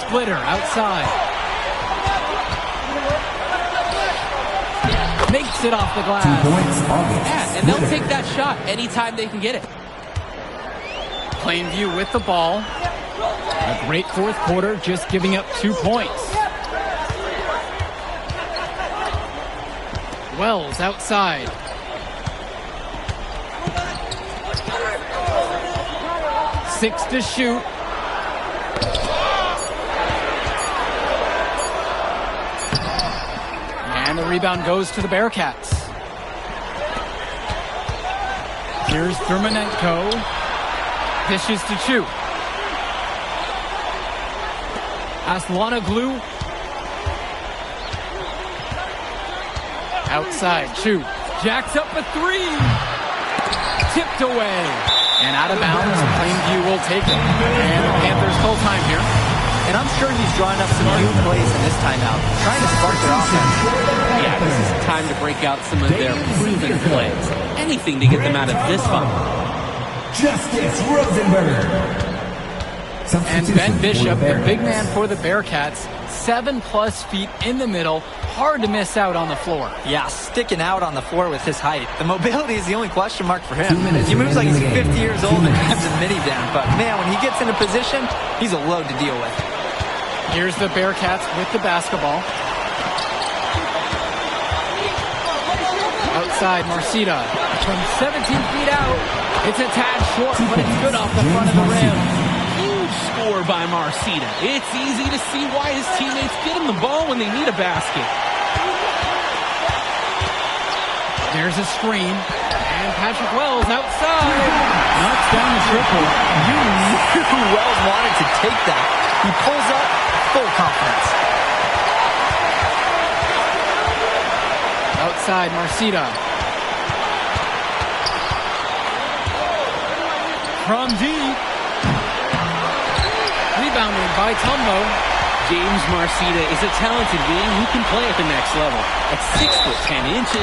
Splitter outside. Makes it off the glass. 2 points, August. Yeah, and they'll take that shot anytime they can get it. Plainview with the ball. A great fourth quarter, just giving up 2 points. Wells outside. Six to shoot. And the rebound goes to the Bearcats. Here's Dermanenko. Dishes to Chu. Aslanoglu. Outside, Chu. Jacks up a three. Tipped away. And out of bounds, Plainview will take it. And the Panthers full time here. And I'm sure he's drawing up some new plays in this timeout, trying to spark their offense. Yeah, this is time to break out some of their proven plays. Anything to get them out of this funk. Justice Rosenberg. And Ben Bishop, the big man for the Bearcats, 7+ feet in the middle, hard to miss out on the floor. Yeah, sticking out on the floor with his height. The mobility is the only question mark for him. He moves like he's 50 years old and has a minivan, but man, when he gets in a position, he's a load to deal with. Here's the Bearcats with the basketball. Outside, Marcita from 17 feet out. It's a tad short, but it's good off the front of the rim. Huge score by Marcita. It's easy to see why his teammates get him the ball when they need a basket. There's a screen, and Patrick Wells outside. Knocks down the triple. You knew Wells wanted to take that. He pulls up, full confidence. Outside, Marcita. From deep. Rebounded by Tumbo. James Marcita is a talented wing who can play at the next level. At 6'10" and 240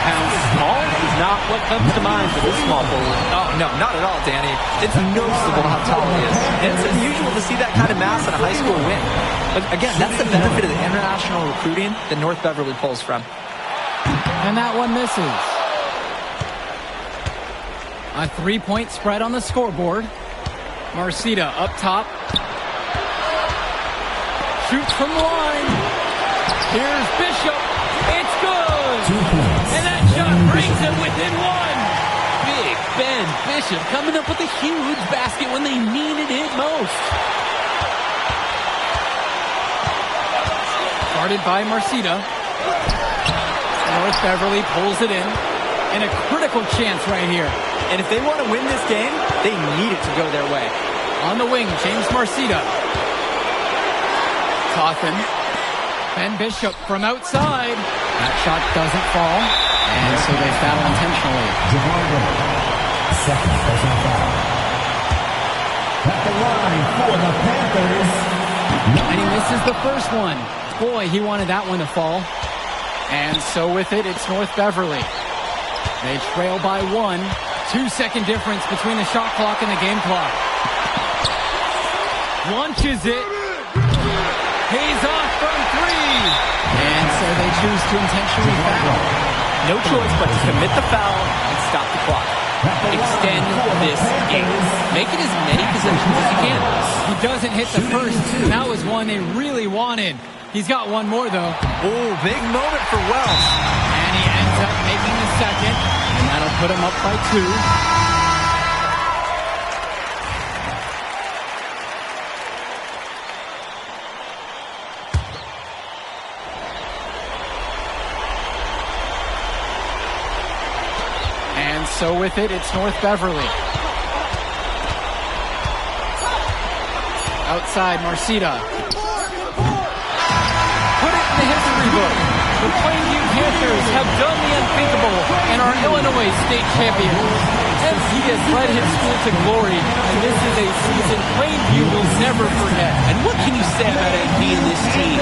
pounds, small is not what comes to mind for this small forward. Oh, no, not at all, Danny. It's noticeable how tall he is. And it's unusual to see that kind of mass in a high school wing. But again, that's the benefit of the international recruiting that North Beverly pulls from. And that one misses. A 3-point spread on the scoreboard. Marcita up top. Shoots from the line. Here's Bishop. It's good. And that shot brings them within one. Big Ben Bishop coming up with a huge basket when they needed it most. Guarded by Marcita. North Beverly pulls it in. And a critical chance right here. And if they want to win this game, they need it to go their way. On the wing, James Marcita. Cawthon. Ben Bishop from outside. That shot doesn't fall. And so they foul intentionally. Second personal foul. At the line for the Panthers. And he misses the first one. Boy, he wanted that one to fall. And so with it, it's North Beverly. They trail by 1. 2-second difference between the shot clock and the game clock. Launches it. Pays off from 3. And so they choose to intentionally foul. No choice but to commit the foul and stop the clock. Extend this game. Make it as many possessions as you can. He doesn't hit the first, and that was one they really wanted. He's got one more, though. Oh, big moment for Wells. And he ends up making the second, and that'll put him up by 2. And so with it, it's North Beverly. Outside, Marcita. Put it in the history book. The Plainview Panthers have done the unthinkable and are Illinois state champions. MP has led his school to glory, and this is a season Plainview will never forget. And what can you say about MP and this team?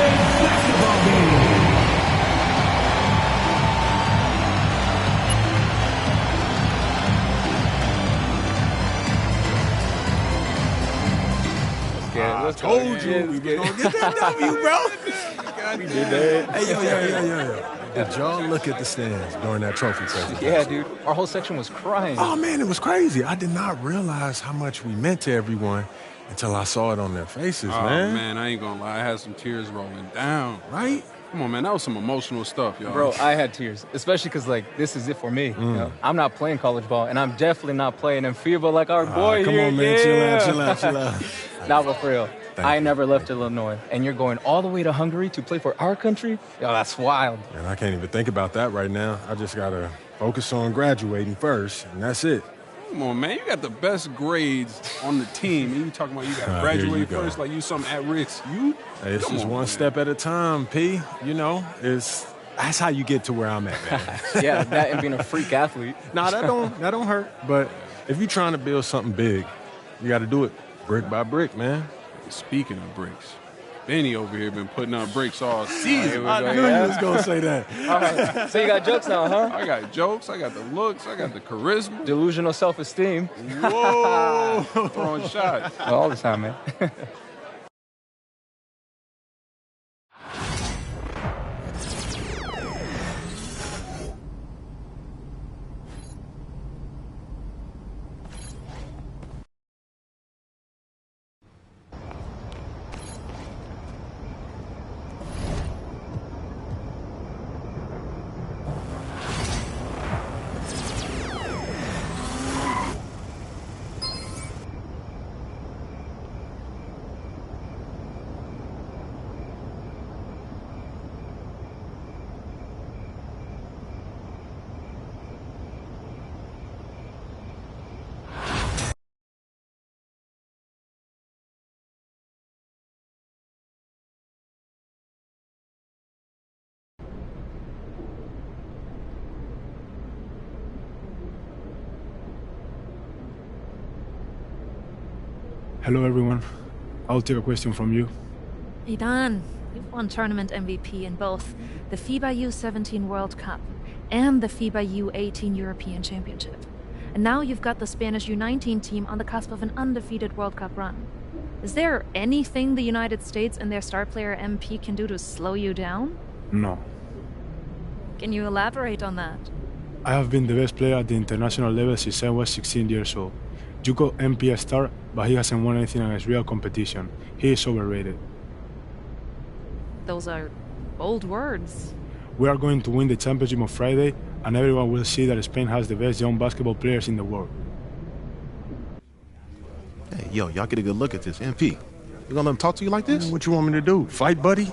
I told you we were gonna get that W, bro. We did that. Hey, yo. Did y'all look at the stands during that trophy presentation? Yeah, dude. Our whole section was crying. Oh, man, it was crazy. I did not realize how much we meant to everyone until I saw it on their faces, man. Oh, man, I ain't gonna lie. I had some tears rolling down. Right? Come on, man. That was some emotional stuff, y'all. Bro, I had tears, especially because, like, this is it for me. You know? I'm not playing college ball, and I'm definitely not playing in FIBA like our boy come here. on, man. Yeah. Chill out. Nah, but for real. I never left Illinois, and you're going all the way to Hungary to play for our country? Yo, that's wild. And I can't even think about that right now. I just got to focus on graduating first, and that's it. Come on, man. You got the best grades on the team, and you talking about you got to graduate first like you something at risk. Hey, it's just one step at a time, P. You know, that's how you get to where I'm at, man. Yeah, that and being a freak athlete. Nah, that don't hurt. But if you're trying to build something big, you got to do it brick by brick, man. Speaking of bricks, Benny over here been putting up bricks all season. I knew you was going to say that. All right. So you got jokes now, huh? I got jokes. I got the looks. I got the charisma. Delusional self-esteem. Whoa. Throwing shots. All the time, man. Hello, everyone. I'll take a question from you. Idan, you've won tournament MVP in both the FIBA U17 World Cup and the FIBA U18 European Championship. And now you've got the Spanish U19 team on the cusp of an undefeated World Cup run. Is there anything the United States and their star player MP can do to slow you down? No. Can you elaborate on that? I have been the best player at the international level since I was 16 years old. You call MP a star, but he hasn't won anything against real competition. He is overrated. Those are Bold words. We are going to win the championship on Friday, and everyone will see that Spain has the best young basketball players in the world. Hey, yo, y'all get a good look at this. MP, you gonna let him talk to you like this? What you want me to do? Fight, buddy?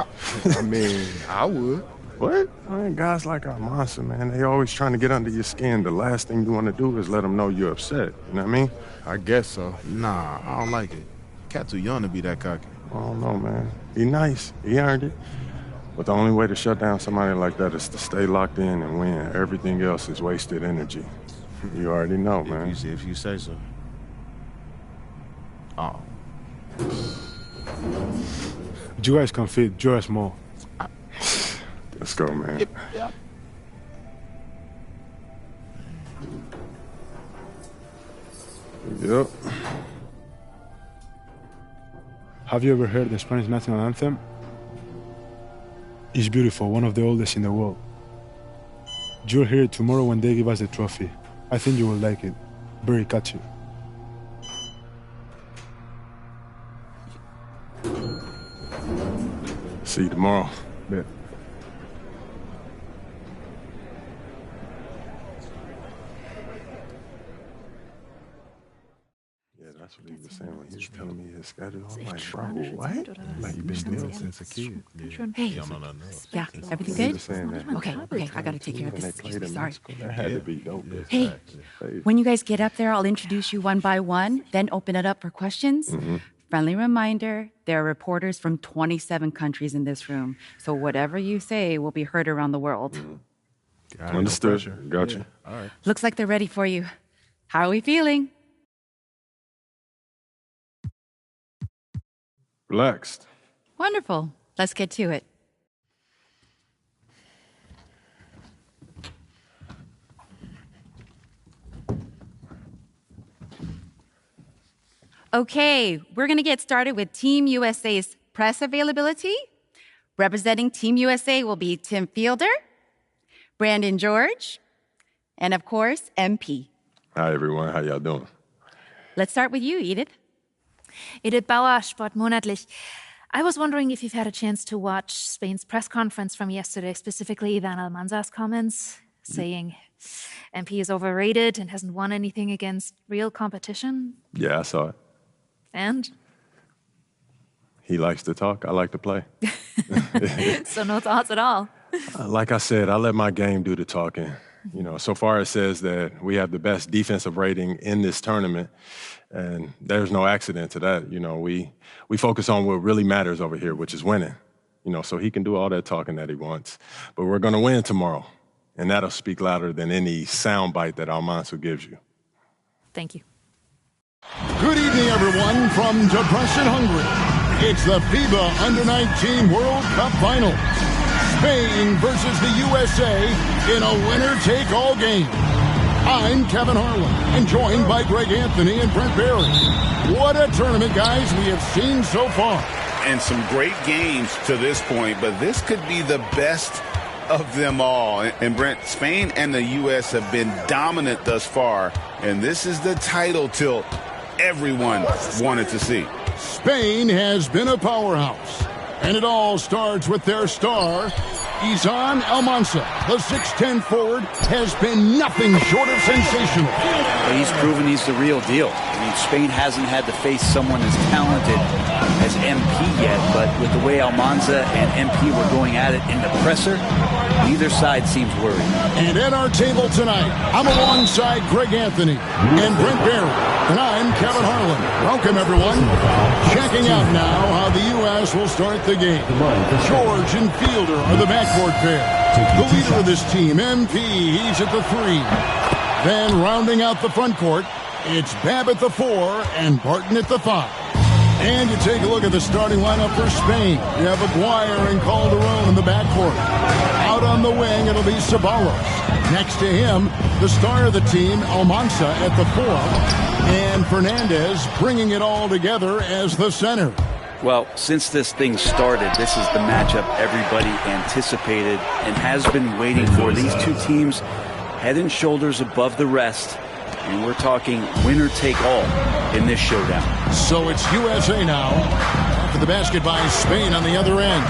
I mean, I would. What? I mean, guys like Almanza, man, they always trying to get under your skin. The last thing you want to do is let them know you're upset. You know what I mean? I guess so. Nah, I don't like it. Cat too young to be that cocky. I don't know, man. Be nice. He earned it. But the only way to shut down somebody like that is to stay locked in and win. Everything else is wasted energy. You already know, man. If you say so. Oh. You guys can fit just more. Let's go, man. Yep. Yep. Have you ever heard the Spanish national anthem? It's beautiful, one of the oldest in the world. You'll hear it tomorrow when they give us the trophy. I think you will like it. Very catchy. See you tomorrow. Bet. That's what he was saying when he was telling me his schedule. I'm like, bro, what? Like, you've been still since a kid. Hey, yeah, everything good? That. Okay, I gotta take care of this. Excuse me, sorry. That had to be dope. Hey, when you guys get up there, I'll introduce you one by one, then open it up for questions. Mm-hmm. Friendly reminder, there are reporters from 27 countries in this room, so whatever you say will be heard around the world. Mm-hmm. Understood. Gotcha. Yeah. All right. Looks like they're ready for you. How are we feeling? Relaxed. Wonderful. Let's get to it. Okay, we're going to get started with Team USA's press availability. Representing Team USA will be Tim Fielder, Brandon George, and of course, MP. Hi, everyone. How y'all doing? Let's start with you, Edith. Edith Bauer, Sportmonatlich. I was wondering if you've had a chance to watch Spain's press conference from yesterday, specifically Ivan Almanza's comments saying MP is overrated and hasn't won anything against real competition. Yeah, I saw it. And? He likes to talk. I like to play. So no thoughts at all? Like I said, I let my game do the talking. You know, so far it says that we have the best defensive rating in this tournament, and there's no accident to that. You know, we focus on what really matters over here, which is winning. You know, so he can do all that talking that he wants. But we're going to win tomorrow, and that'll speak louder than any soundbite that Almanza gives you. Thank you. Good evening, everyone, from Debrecen, Hungary. It's the FIBA Under-19 World Cup Final. Spain versus the USA in a winner-take-all game. I'm Kevin Harlan, and joined by Greg Anthony and Brent Barry. What a tournament, guys, we have seen so far. And some great games to this point, but this could be the best of them all. And Brent, Spain and the U.S. have been dominant thus far, and this is the title tilt everyone wanted to see. Spain has been a powerhouse, and it all starts with their star, Izan Almanza. The 6'10 forward has been nothing short of sensational. Well, he's proven he's the real deal. I mean, Spain hasn't had to face someone as talented as MP yet, but with the way Almanza and MP were going at it in the presser, neither side seems worried. And at our table tonight, I'm alongside Greg Anthony and Brent Barry, and I'm Kevin Harlan. Welcome, everyone. Checking out now how the U.S. will start the game. George and Fielder are the backcourt pair. The leader of this team, MP, he's at the 3. Then rounding out the front court, it's Babb at the 4 and Barton at the 5. And you take a look at the starting lineup for Spain. You have Aguirre and Calderon in the backcourt. Out on the wing, it'll be Ceballos. Next to him, the star of the team, Almanza at the 4. And Fernandez bringing it all together as the center. Well, since this thing started, this is the matchup everybody anticipated and has been waiting for. These two teams head and shoulders above the rest. And we're talking winner take all in this showdown. So it's USA now. For the basket by Spain on the other end.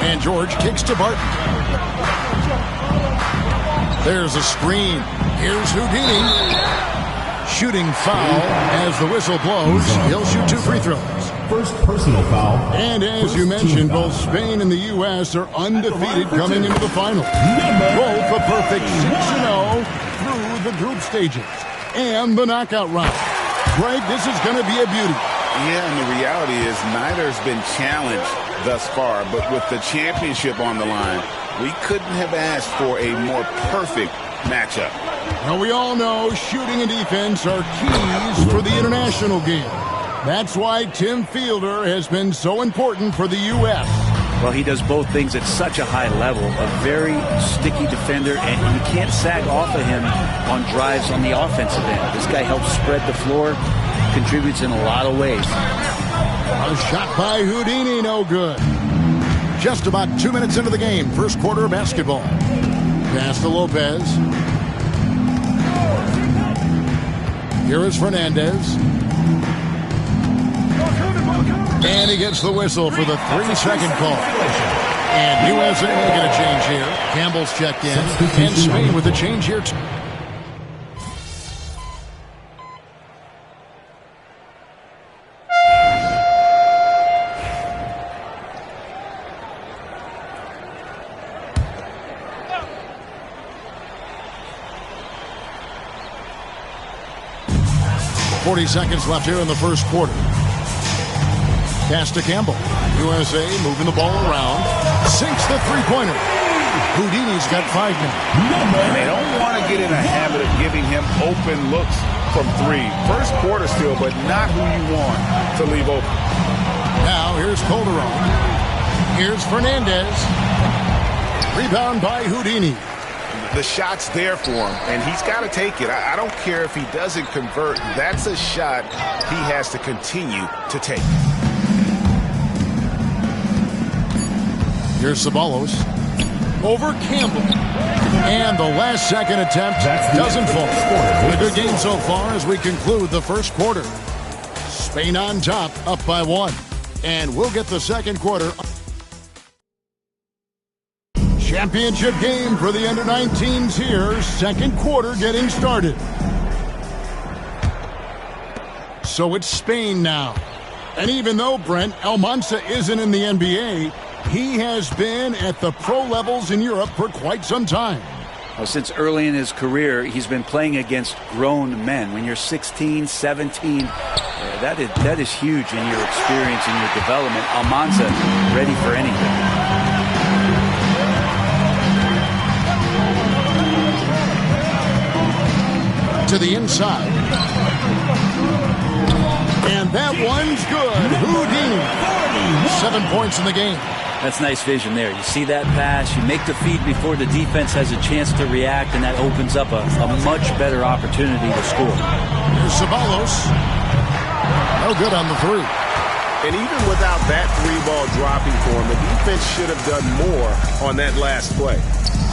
And George kicks to Barton. There's a screen. Here's Houdini. Shooting foul as the whistle blows. He'll shoot 2 free throws. First personal foul. And as you mentioned, both Spain and the U.S. are undefeated coming into the final. Both a perfect 6-0 through the group stages and the knockout round. Greg, this is going to be a beauty. Yeah, and the reality is neither has been challenged thus far, but with the championship on the line, we couldn't have asked for a more perfect matchup. Now, we all know shooting and defense are keys for the international game. That's why Tim Fielder has been so important for the U.S. Well, he does both things at such a high level. A very sticky defender, and you can't sag off of him on drives on the offensive end. This guy helps spread the floor, contributes in a lot of ways. A shot by Houdini, no good. Just about 2 minutes into the game, first quarter of basketball. Pass to Lopez. Here is Fernandez. And he gets the whistle for the 3-second call. And USA making a change here. Campbell's checked in. And Spain with a change here too. Seconds left here in the first quarter. Pass to Campbell. USA moving the ball around. Sinks the three-pointer. Houdini's got 5 minutes. And they don't want to get in a habit of giving him open looks from 3. First quarter still, but not who you want to leave open. Now here's Calderon. Here's Fernandez. Rebound by Houdini. The shot's there for him, and he's got to take it. I don't care if he doesn't convert. That's a shot he has to continue to take. Here's Ceballos. Over Campbell. And the last second attempt doesn't fall. A good game so far as we conclude the first quarter. Spain on top, up by 1. And we'll get the second quarter. Championship game for the under-19s here. Second quarter getting started. So it's Spain now. And even though, Brent, Almanza isn't in the NBA, he has been at the pro levels in Europe for quite some time. Well, since early in his career, he's been playing against grown men. When you're 16, 17, that is huge in your experience and your development. Almanza ready for anything. To the inside. And that one's good. Houdini. 7 points in the game. That's nice vision there. You see that pass, you make the feed before the defense has a chance to react, and that opens up a much better opportunity to score. Here's Ceballos. No good on the 3. And even without that 3-ball dropping for him, the defense should have done more on that last play.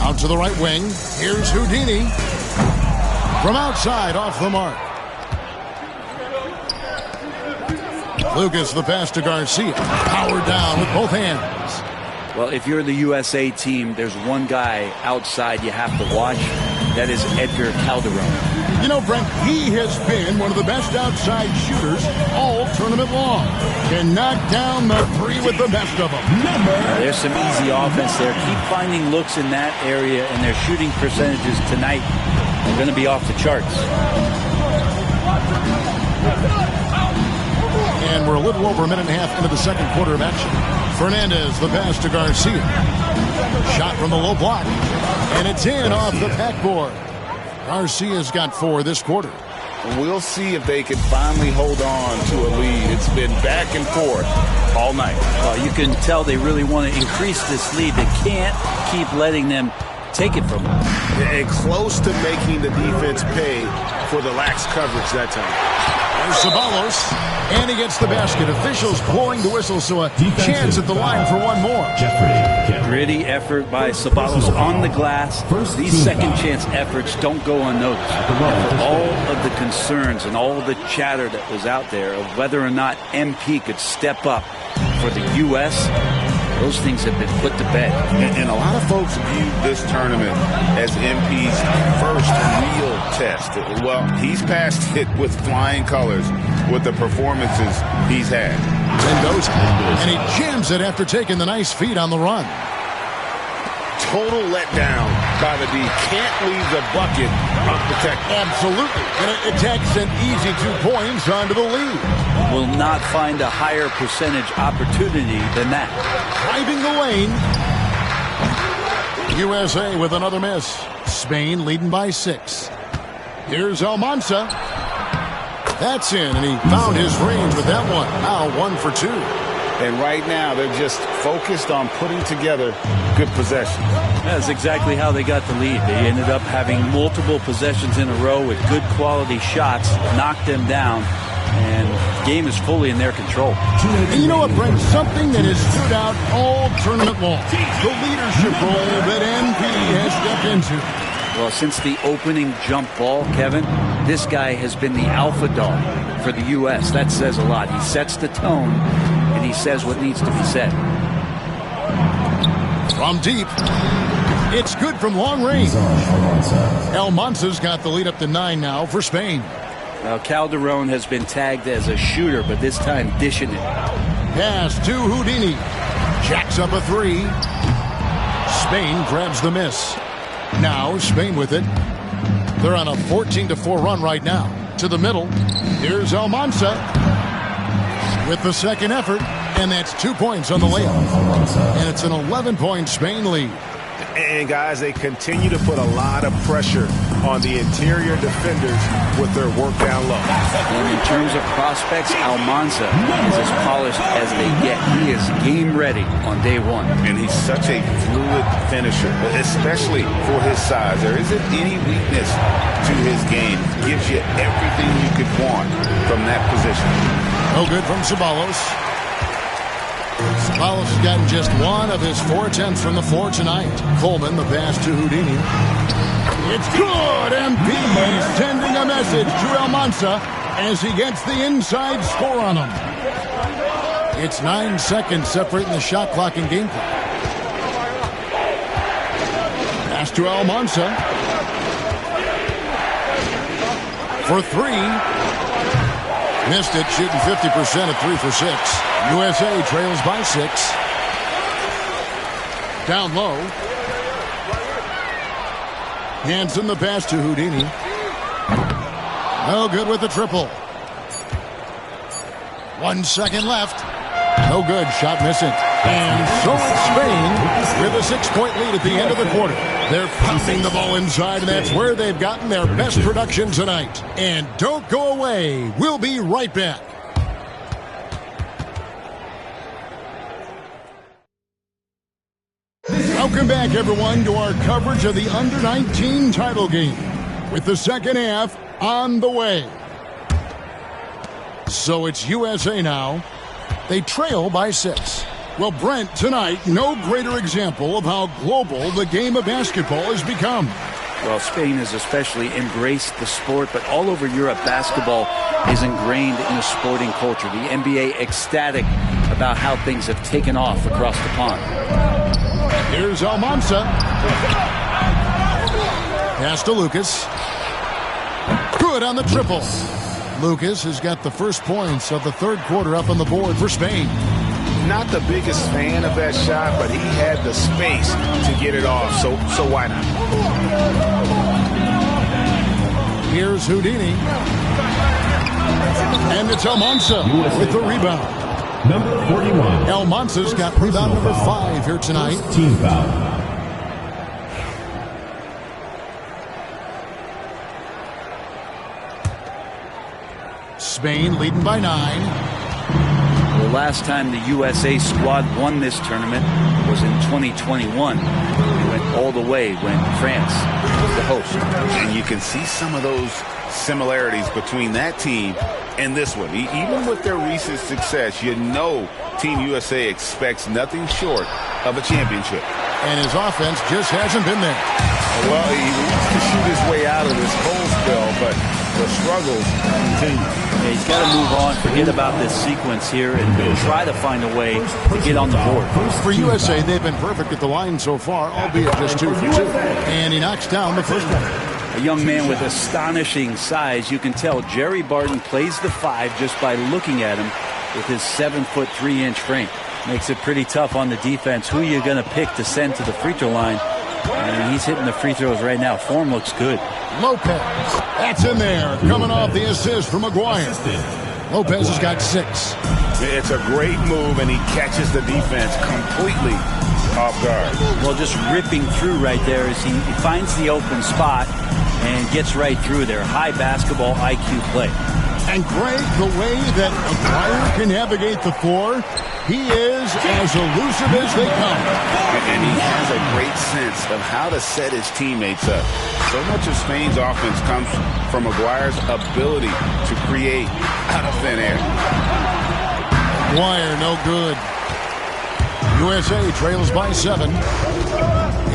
Out to the right wing. Here's Houdini. From outside, off the mark. Lucas, the pass to Garcia. Powered down with both hands. Well, if you're the USA team, there's one guy outside you have to watch. That is Edgar Calderon. You know, Brent, he has been one of the best outside shooters all tournament long. Can knock down the 3 with the best of them. There's some easy offense there. Keep finding looks in that area, and their shooting percentages tonight are going to be off the charts. And we're a little over a minute and a half into the second quarter of action. Fernandez, the pass to Garcia. Shot from the low block. And it's in off the backboard. Garcia's got 4 this quarter. We'll see if they can finally hold on to a lead. It's been back and forth all night. Well, you can tell they really want to increase this lead. They can't keep letting them take it from them. And close to making the defense pay for the lax coverage that time. There's Ceballos, and he gets the basket. Officials blowing the whistle, so a chance at the line for one more. Gritty effort by Ceballos on the glass. These second chance efforts don't go unnoticed. For all of the concerns and all the chatter that was out there of whether or not MP could step up for the U.S., those things have been put to bed. And a lot of folks view this tournament as MP's first real test. Well, he's passed it with flying colors with the performances he's had. Mendoza, and he jams it after taking the nice feed on the run. Total letdown by the D. Can't leave the bucket unprotected. Absolutely. And it takes an easy 2 points onto the lead. Will not find a higher percentage opportunity than that. Driving the lane. USA with another miss. Spain leading by 6. Here's Almanza. That's in, and he found his range with that one. Now 1 for 2. And right now, they're just focused on putting together good possessions. That's exactly how they got the lead. They ended up having multiple possessions in a row with good quality shots, knocked them down, and the game is fully in their control. And you know what, Brent? Something that has stood out all tournament long. The leadership role that NP has stepped into. Well, since the opening jump ball, Kevin, this guy has been the alpha dog for the U.S. That says a lot. He sets the tone, and he says what needs to be said. From deep, it's good from long range. Almanza's got the lead up to 9 now for Spain. Now, Calderon has been tagged as a shooter, but this time dishing it. Pass to Houdini. Jacks up a 3. Spain grabs the miss. Now Spain with it. They're on a 14-4 run right now. To the middle. Here's Almanza with the second effort, and that's 2 points on the layup. And it's an 11-point Spain lead. And guys, they continue to put a lot of pressure on the interior defenders with their work down low. And in terms of prospects, Almanza is as polished as they get. He is game ready on day one. And he's such a fluid finisher, especially for his size. There isn't any weakness to his game. Gives you everything you could want from that position. No good from Ceballos. Ceballos has gotten just 1 of his 4 attempts from the floor tonight. Coleman, the pass to Houdini. It's good! MP sending a message to Almanza as he gets the inside score on him. It's 9 seconds separating the shot clock and game clock. Pass to Almanza. For 3. Missed it, shooting 50% at 3 for 6. USA trails by 6. Down low. Hands in the pass to Houdini. No good with the triple. 1 second left. No good. Shot missing. And so it's Spain with a 6-point lead at the end of the quarter. They're pounding the ball inside, and that's where they've gotten their best production tonight. And don't go away. We'll be right back. Welcome back, everyone, to our coverage of the Under-19 title game, with the second half on the way. So it's USA now. They trail by 6. Well, Brent, tonight, no greater example of how global the game of basketball has become. Well, Spain has especially embraced the sport, but all over Europe, basketball is ingrained in the sporting culture. The NBA ecstatic about how things have taken off across the pond. Here's Almanza. Pass to Lucas. Good on the triple. Lucas has got the first points of the third quarter up on the board for Spain. Not the biggest fan of that shot, but he had the space to get it off, so why not? Here's Houdini. And it's Almanza with the rebound. Number 41. Almanza's got rebound number 5 here tonight. Team foul. Spain leading by 9. The last time the USA squad won this tournament was in 2021. They went all the way when France was the host. And you can see some of those similarities between that team and this one. Even with their recent success, you know Team USA expects nothing short of a championship. And his offense just hasn't been there. Well, he wants to shoot his way out of this cold spell, but the struggles continue. Yeah, he's got to move on, forget about this sequence here, and try to find a way to get on the board. For USA, they've been perfect at the line so far, albeit just 2 for 2. And he knocks down the first one. A young man with astonishing size. You can tell Jerry Barton plays the 5 just by looking at him with his 7-foot 3-inch frame. Makes it pretty tough on the defense. Who are you going to pick to send to the free throw line? And he's hitting the free throws right now. Form looks good. Lopez. That's in there. Coming off the assist from McGuire. Lopez has got 6. It's a great move, and he catches the defense completely off guard. Well, just ripping through right there as he finds the open spot and gets right through there. High basketball IQ play. And Greg, the way that McGuire can navigate the floor, he is as elusive as they come. And he has a great sense of how to set his teammates up. So much of Spain's offense comes from McGuire's ability to create out of thin air. McGuire, no good. USA trails by 7.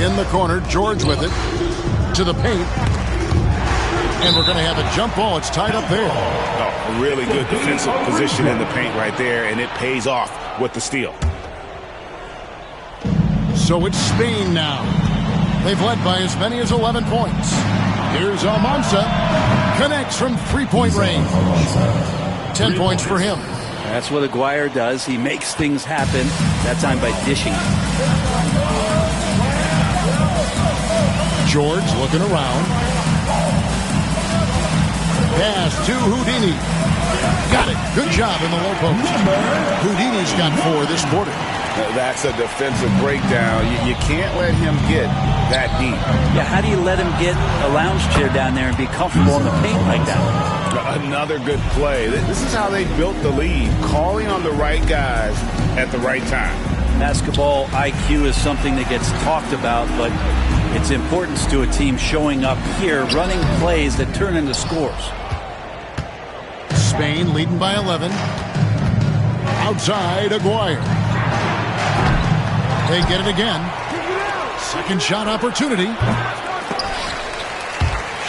In the corner, George with it. To the paint. And we're going to have a jump ball. It's tied up there. Oh, a really good defensive position in the paint right there, and it pays off with the steal. So it's Spain now. They've led by as many as 11 points. Here's Almanza. Connects from 3-point range. 10 points for him. That's what Aguirre does. He makes things happen, that time by dishing. George looking around. Pass to Houdini. Got it. Good job in the low post. Houdini's got 4 this quarter. That's a defensive breakdown. You can't let him get that deep. Yeah, how do you let him get a lounge chair down there and be comfortable in the paint like that? Another good play. This is how they built the lead, calling on the right guys at the right time. Basketball IQ is something that gets talked about, but its importance to a team showing up here, running plays that turn into scores. Spain leading by 11. Outside, Aguirre. They get it again. Second shot opportunity.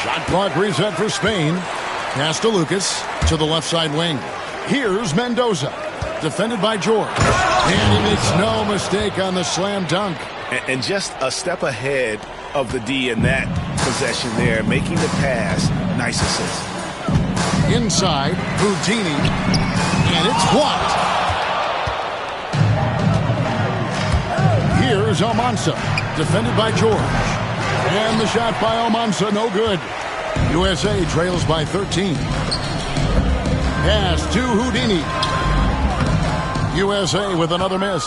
Shot clock reset for Spain. Pass to Lucas to the left side wing. Here's Mendoza. Defended by George. And he makes no mistake on the slam dunk. And just a step ahead of the D in that possession there, making the pass. Nice assist. Inside, Houdini. And it's blocked. Here's Almanza. Defended by George. And the shot by Almanza, no good. USA trails by 13. Pass to Houdini. USA with another miss.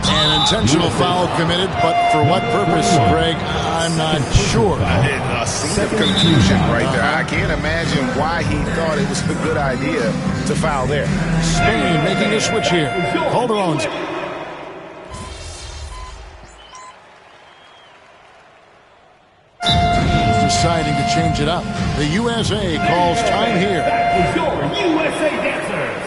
An intentional foul committed, but for what purpose, Greg, I'm not sure. A scene of confusion right there. I can't imagine why he thought it was a good idea to foul there. Spain making a switch here. Calderon's. Deciding to change it up. The USA calls time here. Your USA dancers.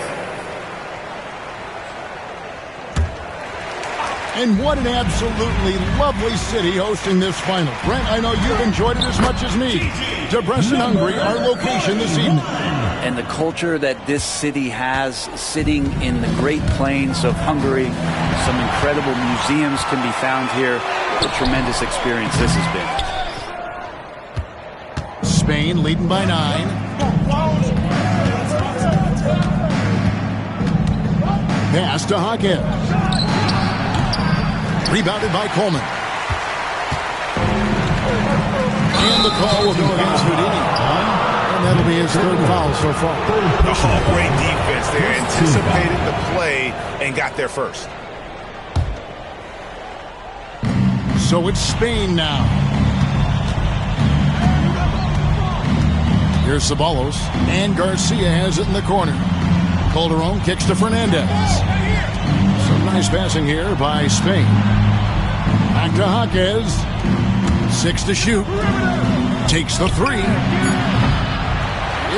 And what an absolutely lovely city hosting this final. Brent, I know you've enjoyed it as much as me. Debrecen, Hungary, our location this evening. And the culture that this city has, sitting in the Great Plains of Hungary. Some incredible museums can be found here. A tremendous experience this has been. Spain leading by 9. Pass to Jaquez. Rebounded by Coleman. And the call will go against Houdini. And that'll be his 3rd foul so far. Oh, great defense there. Anticipated the play and got there first. So it's Spain now. Here's Ceballos. And Garcia has it in the corner. Calderon kicks to Fernandez. Some nice passing here by Spain. Back to Jaquez. 6 to shoot. Takes the 3.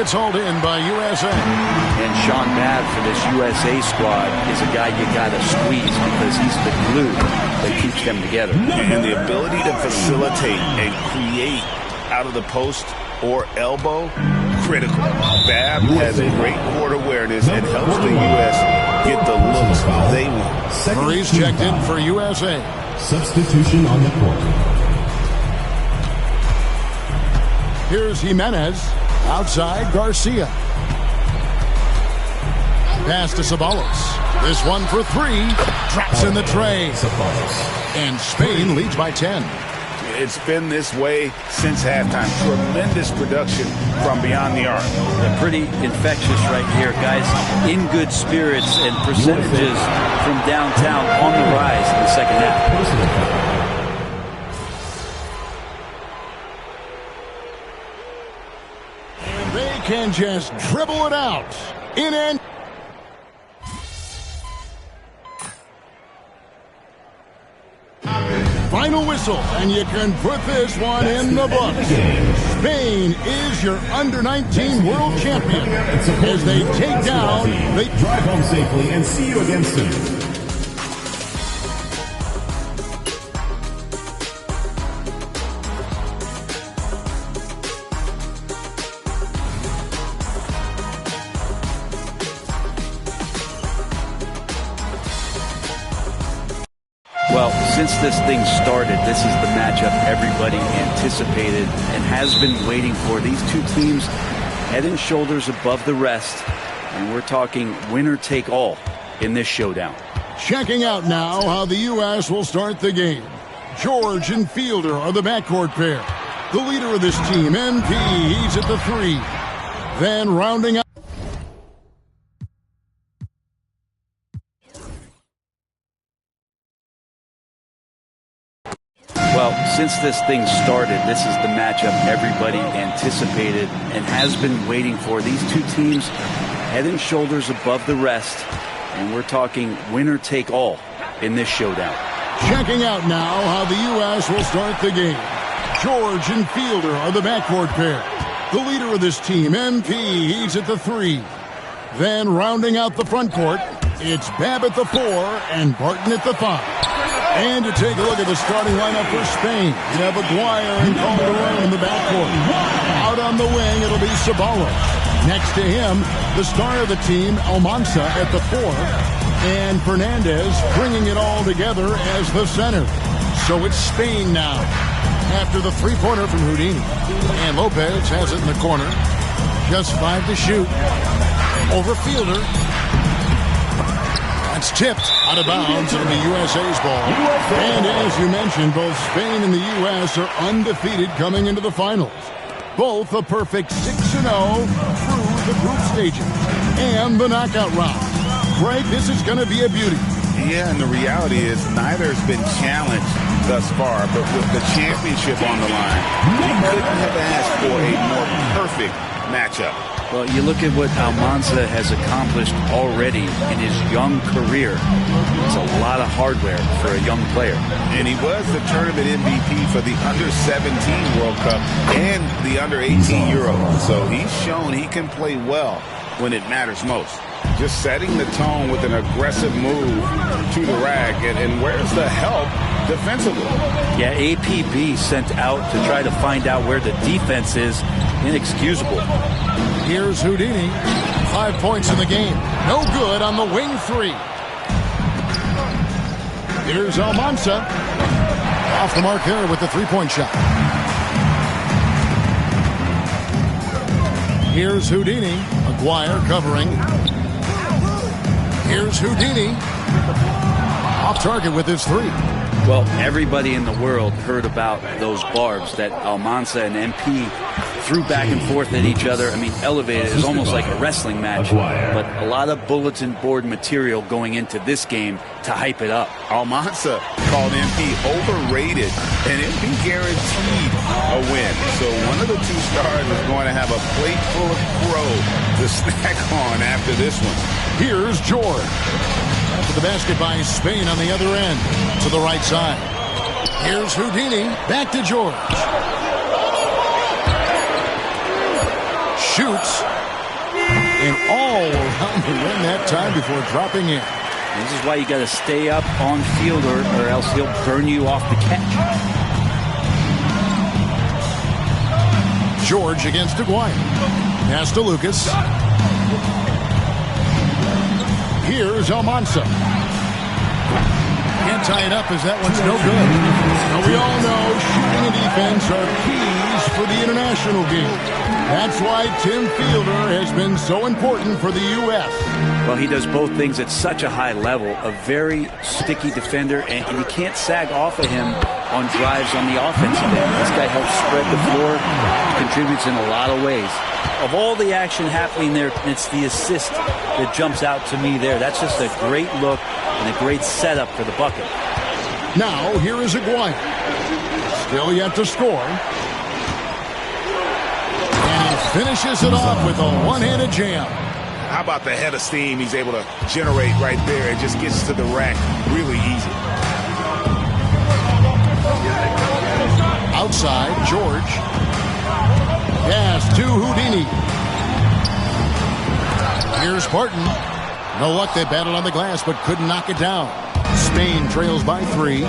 It's hauled in by USA. And Sean Babb for this USA squad is a guy you got to squeeze because he's the glue that keeps them together. And the ability to facilitate and create out of the post or elbow, critical. Babb has a great court awareness and helps the U.S. get the looks they want. Murray's checked in for USA. Substitution on the court. Here's Jimenez. Outside, Garcia. Pass to Ceballos. This one for three. Drops in the tray. And Spain leads by 10. It's been this way since halftime. Tremendous production from beyond the arc. Yeah, pretty infectious right here, guys. In good spirits and percentages from downtown on the rise in the second half. And they can just dribble it out. In and final whistle, and you can put this one in the books. Spain is your under-19 world champion as they take down. They drive home safely and see you again soon. Well, since this thing started, this is the matchup everybody anticipated and has been waiting for. These two teams head and shoulders above the rest, and we're talking winner take all in this showdown. Checking out now how the U.S. will start the game. George and Fielder are the backcourt pair. The leader of this team, MP, he's at the three. Then rounding out. Well, since this thing started, this is the matchup everybody anticipated and has been waiting for. These two teams head and shoulders above the rest, and we're talking winner take all in this showdown. Checking out now how the U.S. will start the game. George and Fielder are the backcourt pair. The leader of this team, MP, he's at the three. Then rounding out the front court, it's Babb at the 4 and Barton at the 5. And to take a look at the starting lineup for Spain, you have Aguirre and Calderon in the backcourt. Out on the wing, it'll be Ceballos. Next to him, the star of the team, Almanza at the 4, and Fernandez bringing it all together as the center. So it's Spain now. After the three-pointer from Houdini. And Lopez has it in the corner. Just 5 to shoot. Over Fielder. That's tipped out of bounds. It'll be USA's ball. And as you mentioned, both Spain and the U.S. are undefeated coming into the finals. Both a perfect 6-0 through the group stages and the knockout round. Greg, this is going to be a beauty. Yeah, and the reality is neither has been challenged thus far, but with the championship on the line, we couldn't have asked for a more perfect matchup. Well, you look at what Almanza has accomplished already in his young career. It's a lot of hardware for a young player. And he was the tournament MVP for the Under-17 World Cup and the Under-18 Euro. So he's shown he can play well when it matters most. Just setting the tone with an aggressive move to the rack. And where's the help defensively? Yeah, APB sent out to try to find out where the defense is. Inexcusable. Here's Houdini. 5 points in the game. No good on the wing three. Here's Almanza. Off the mark there with the three-point shot. Here's Houdini. Aguirre covering. Here's Houdini. Off target with his three. Well, everybody in the world heard about those barbs that Almanza and MP threw back and forth at each other. I mean, elevated is almost like a wrestling match, but a lot of bulletin board material going into this game to hype it up. Almanza called MP overrated, and MP guaranteed a win. So one of the two stars is going to have a plate full of crow to snack on after this one. Here's George. To the basket by Spain on the other end. To the right side. Here's Houdini. Back to George. Shoots. And all around the rim that time before dropping in. This is why you got to stay up on Fielder or else he'll burn you off the catch. George against Aguirre. Pass to Lucas. Here's Almanza. Can't tie it up as that one's no good. Now we all know shooting and defense are keys for the international game. That's why Tim Fielder has been so important for the U.S. Well, he does both things at such a high level. A very sticky defender, and you can't sag off of him on drives on the offensive end. This guy helps spread the floor, contributes in a lot of ways. Of all the action happening there, it's the assist that jumps out to me there. That's just a great look and a great setup for the bucket. Now, here is Aguirre. Still yet to score. And he finishes it off with a one-handed jam. How about the head of steam he's able to generate right there? It just gets to the rack really easy. Outside, George. Pass to Houdini. Here's Barton. No luck, they battled on the glass, but couldn't knock it down. Spain trails by 3.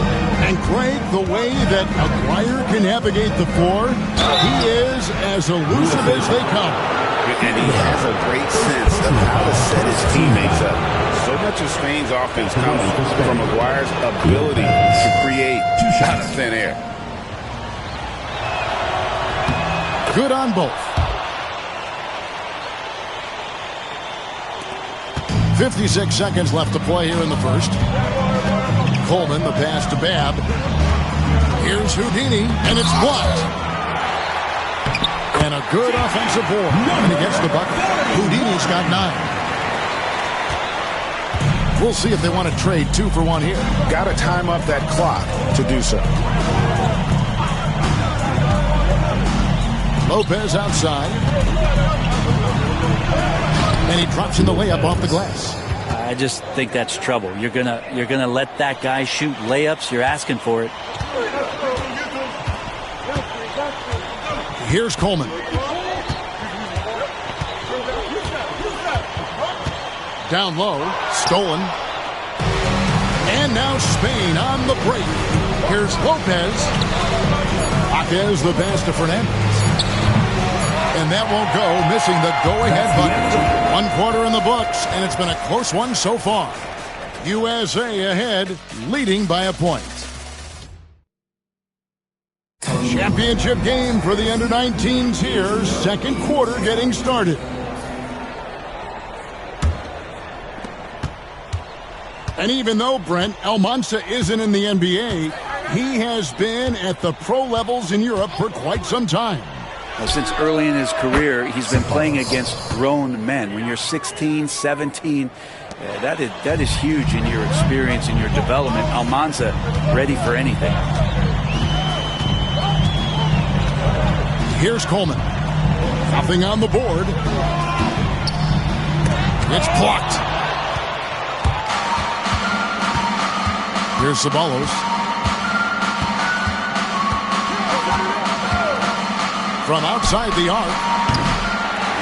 And Craig, the way that Aguirre can navigate the floor, he is as elusive as they come. And he has a great sense of how to set his teammates up. So much of Spain's offense comes from Aguirre's ability to create out of thin air. Good on both. 56 seconds left to play here in the first. Coleman, the pass to Babb. Here's Houdini, and it's blocked. And a good offensive board. And he gets the bucket. Houdini's got 9. We'll see if they want to trade 2 for 1 here. Got to time up that clock to do so. Lopez outside. And he drops in the layup off the glass. I just think that's trouble. You're gonna let that guy shoot layups. You're asking for it. Here's Coleman. Down low, stolen. And now Spain on the break. Here's Lopez. Lopez the pass to Fernandez. And that won't go, missing the go-ahead bucket. 1 quarter in the books, and it's been a close one so far. USA ahead, leading by a point. Championship game for the under-19s here. Second quarter getting started. And even though, Brent, Almanza isn't in the NBA, he has been at the pro levels in Europe for quite some time. Well, since early in his career, he's been playing against grown men. When you're 16, 17, that is huge in your experience and your development. Almanza ready for anything. Here's Coleman. Nothing on the board. It's blocked. Here's Ceballos. From outside the arc.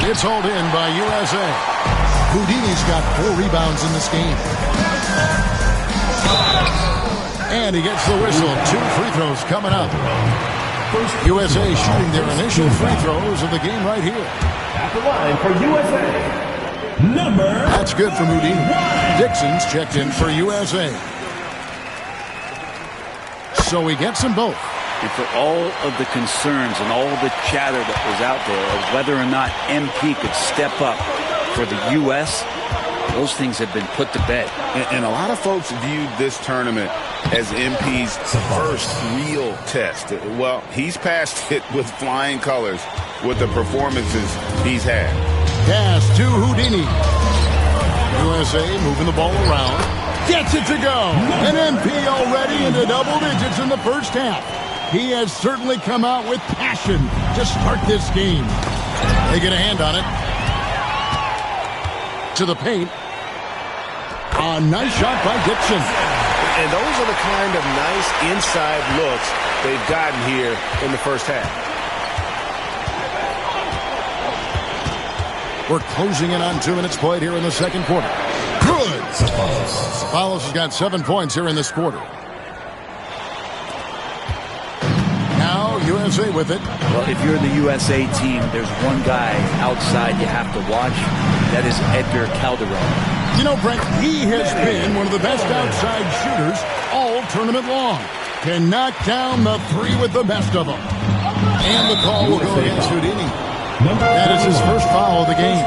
It's hauled in by USA. Houdini's got 4 rebounds in this game. And he gets the whistle. 2 free throws coming up. USA shooting their initial free throws of the game right here. At the line for USA, number... That's good from Houdini. Dixon's checked in for USA. So he gets them both. And for all of the concerns and all the chatter that was out there of whether or not MP could step up for the U.S., those things have been put to bed. And a lot of folks viewed this tournament as MP's first real test. Well, he's passed it with flying colors with the performances he's had. Pass to Houdini. USA moving the ball around. Gets it to go. And MP already into double digits in the first half. He has certainly come out with passion to start this game. They get a hand on it. To the paint. A nice shot by Dixon. And those are the kind of nice inside looks they've gotten here in the first half. We're closing in on 2 minutes played here in the second quarter. Good. Ceballos has got 7 points here in this quarter. Now USA with it. Well, if you're the USA team, there's one guy outside you have to watch. That is Edgar Calderon. You know, Brent, he has been one of the best outside shooters all tournament long. Can knock down the three with the best of them. And the call will go against Houdini. That is his first foul of the game.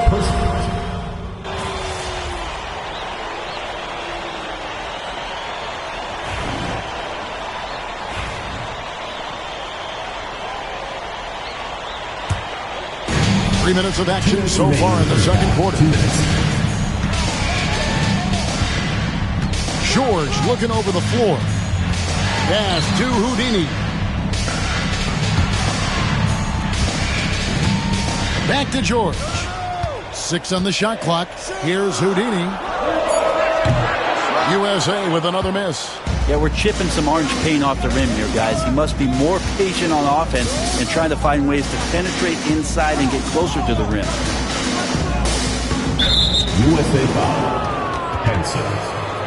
3 minutes of action so far in the second quarter. George looking over the floor. Pass to Houdini. Back to George. 6 on the shot clock. Here's Houdini. USA with another miss. Yeah, we're chipping some orange paint off the rim here, guys. He must be more patient on offense and trying to find ways to penetrate inside and get closer to the rim. USA foul. Henson.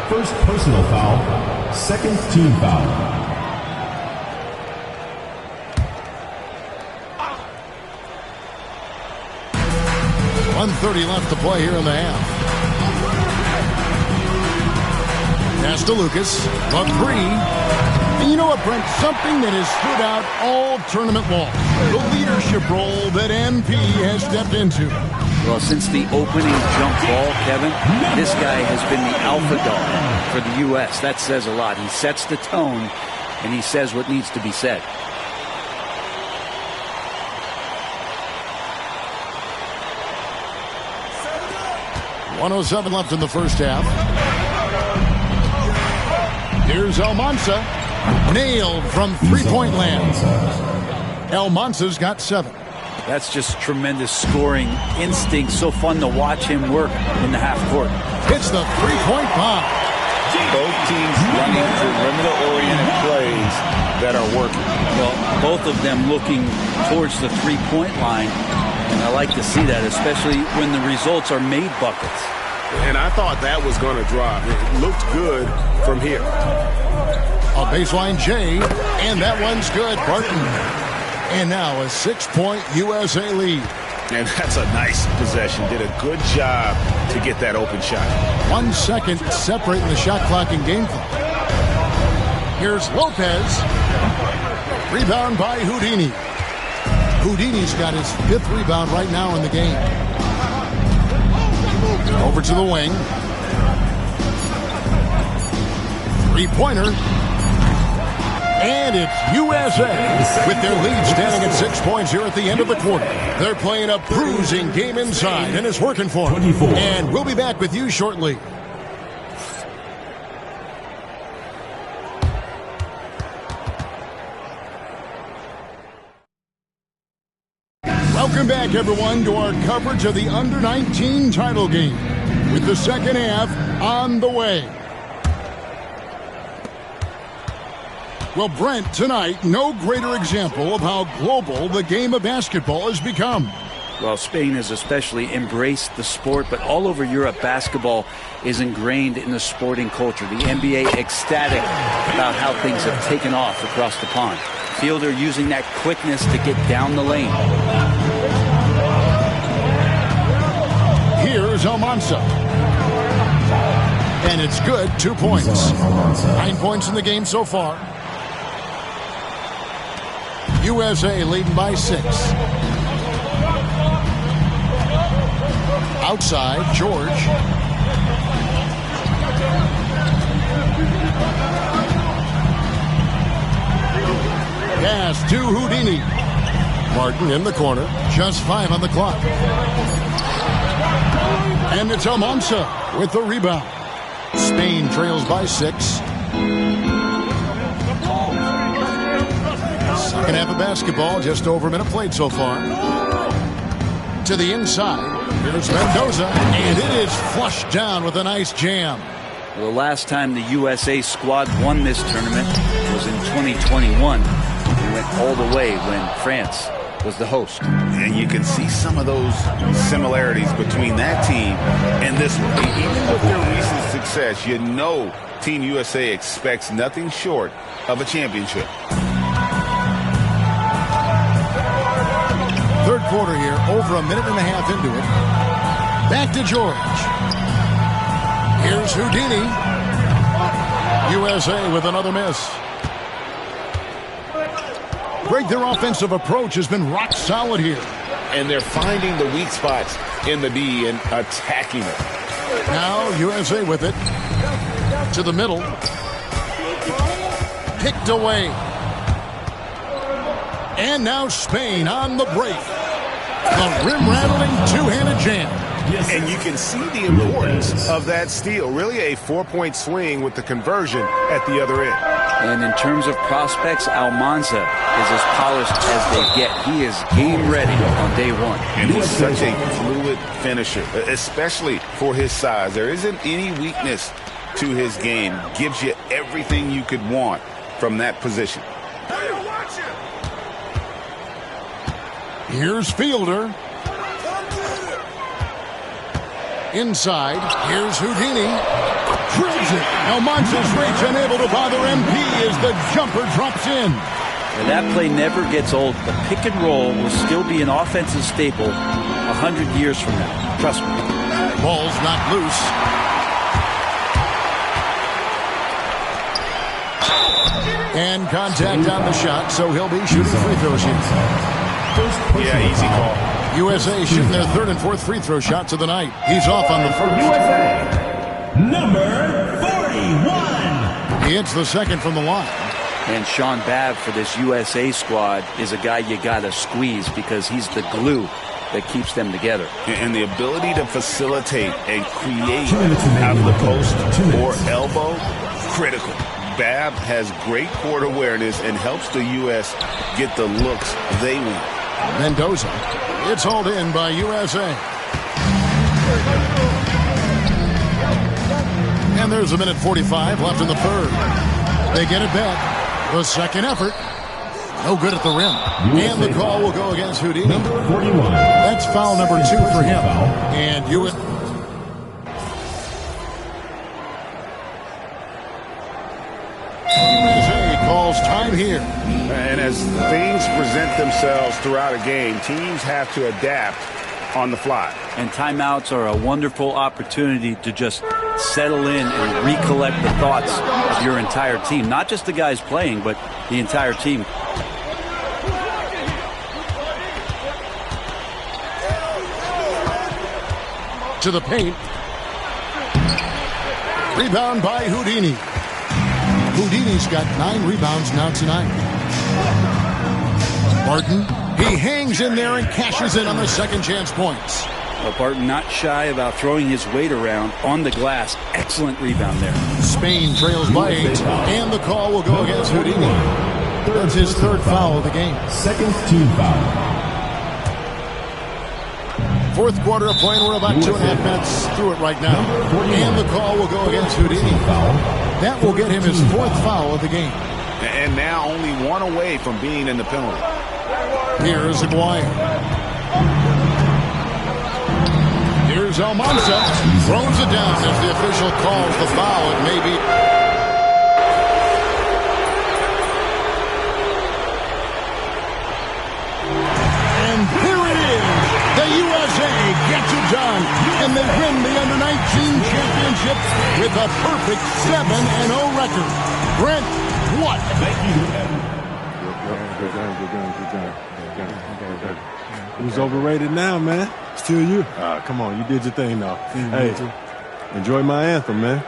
First personal foul. Second team foul. .130 left to play here in the half. Pass to Lucas. A three. And you know what, Brent? Something that has stood out all tournament long. The leadership role that MP has stepped into. Well, since the opening jump ball, Kevin, this guy has been the alpha dog for the U.S. That says a lot. He sets the tone, and he says what needs to be said. .107 left in the first half. Here's Almansa. Nailed from three-point land. Almansa's got 7. That's just tremendous scoring instinct. So fun to watch him work in the half court. Hits the three-point bomb. Both teams running perimeter-oriented plays that are working. Well, both of them looking towards the three-point line. And I like to see that, especially when the results are made buckets. And I thought that was going to drop. It looked good from here. A baseline J, and that one's good. Barton. And now a 6-point USA lead. And that's a nice possession. Did a good job to get that open shot. 1 second separating the shot clock and game clock. Here's Lopez. Rebound by Houdini. Houdini's got his 5th rebound right now in the game. Over to the wing. Three-pointer. And it's USA with their lead standing at 6 points here at the end of the quarter. They're playing a bruising game inside, and it's working for them. And we'll be back with you shortly. Welcome back, everyone, to our coverage of the Under-19 title game with the second half on the way. Well, Brent, tonight, no greater example of how global the game of basketball has become. Well, Spain has especially embraced the sport, but all over Europe, basketball is ingrained in the sporting culture. The NBA ecstatic about how things have taken off across the pond. Fielder using that quickness to get down the lane. Here's Almansa. And it's good, 2 points. 9 points in the game so far. USA leading by 6. Outside, George. Pass to Houdini. Martin in the corner. Just 5 on the clock. And it's Almansa with the rebound. Spain trails by 6. Second half of basketball, just over a minute played so far. To the inside. Here's Mendoza, and it is flushed down with a nice jam. Well, the last time the USA squad won this tournament was in 2021. We went all the way when France was the host. And you can see some of those similarities between that team and this one. Even with their recent success, you know Team USA expects nothing short of a championship. quarter here, over a minute and a half into it. Back to George. Here's Houdini. USA with another miss. Greg, their offensive approach has been rock solid here. And they're finding the weak spots in the D and attacking it. Now USA with it. To the middle. Picked away. And now Spain on the break. The rim-rattling two-handed jam. And you can see the importance of that steal. Really a 4-point swing with the conversion at the other end. And in terms of prospects, Almanza is as polished as they get. He is game ready on day one. And he's such a fluid finisher, especially for his size. There isn't any weakness to his game. Gives you everything you could want from that position. Here's Fielder. Inside, here's Houdini. Drills it. Almanza's reach unable to bother MP as the jumper drops in. And that play never gets old. The pick and roll will still be an offensive staple 100 years from now. Trust me. Ball's not loose. And contact on the shot, so he'll be shooting free throws here. Yeah, easy call. USA shooting their third and fourth free throw shots of the night. He's off on the first. USA, number 41. He hits the second from the line. And Sean Babb for this USA squad is a guy you got to squeeze because he's the glue that keeps them together. And the ability to facilitate and create out of the post or elbow, critical. Babb has great court awareness and helps the U.S. get the looks they want. Mendoza. It's hauled in by USA. And there's a minute 45 left in the third. They get it back. The second effort. No good at the rim. And the call will go against Houdini. Number 41. That's foul number 2 for him. And USA calls time here. And as things present themselves throughout a game, teams have to adapt on the fly. And timeouts are a wonderful opportunity to just settle in and recollect the thoughts of your entire team. Not just the guys playing, but the entire team. To the paint. Rebound by Houdini. Houdini's got 9 rebounds now tonight. Barton, he hangs in there and cashes in on the second chance points. Well, Barton not shy about throwing his weight around on the glass. Excellent rebound there. Spain trails by 8, and the call will go against Houdini. That's his third foul of the game. Second team foul. Fourth quarter of play, and we're about 2.5 minutes through it right now. And the call will go against Houdini. That will get him his fourth foul of the game. And now only one away from being in the penalty. Here's Aguirre. Here's Almanza. Throws it down as the official calls the foul. It may be. And here it is. The USA gets it done. And they win the Under-19 championship with a perfect 7-0 record. Brent, what? Good game. Who's overrated now, man? Still you. Come on, you did your thing, though. Hey, enjoy my anthem, man.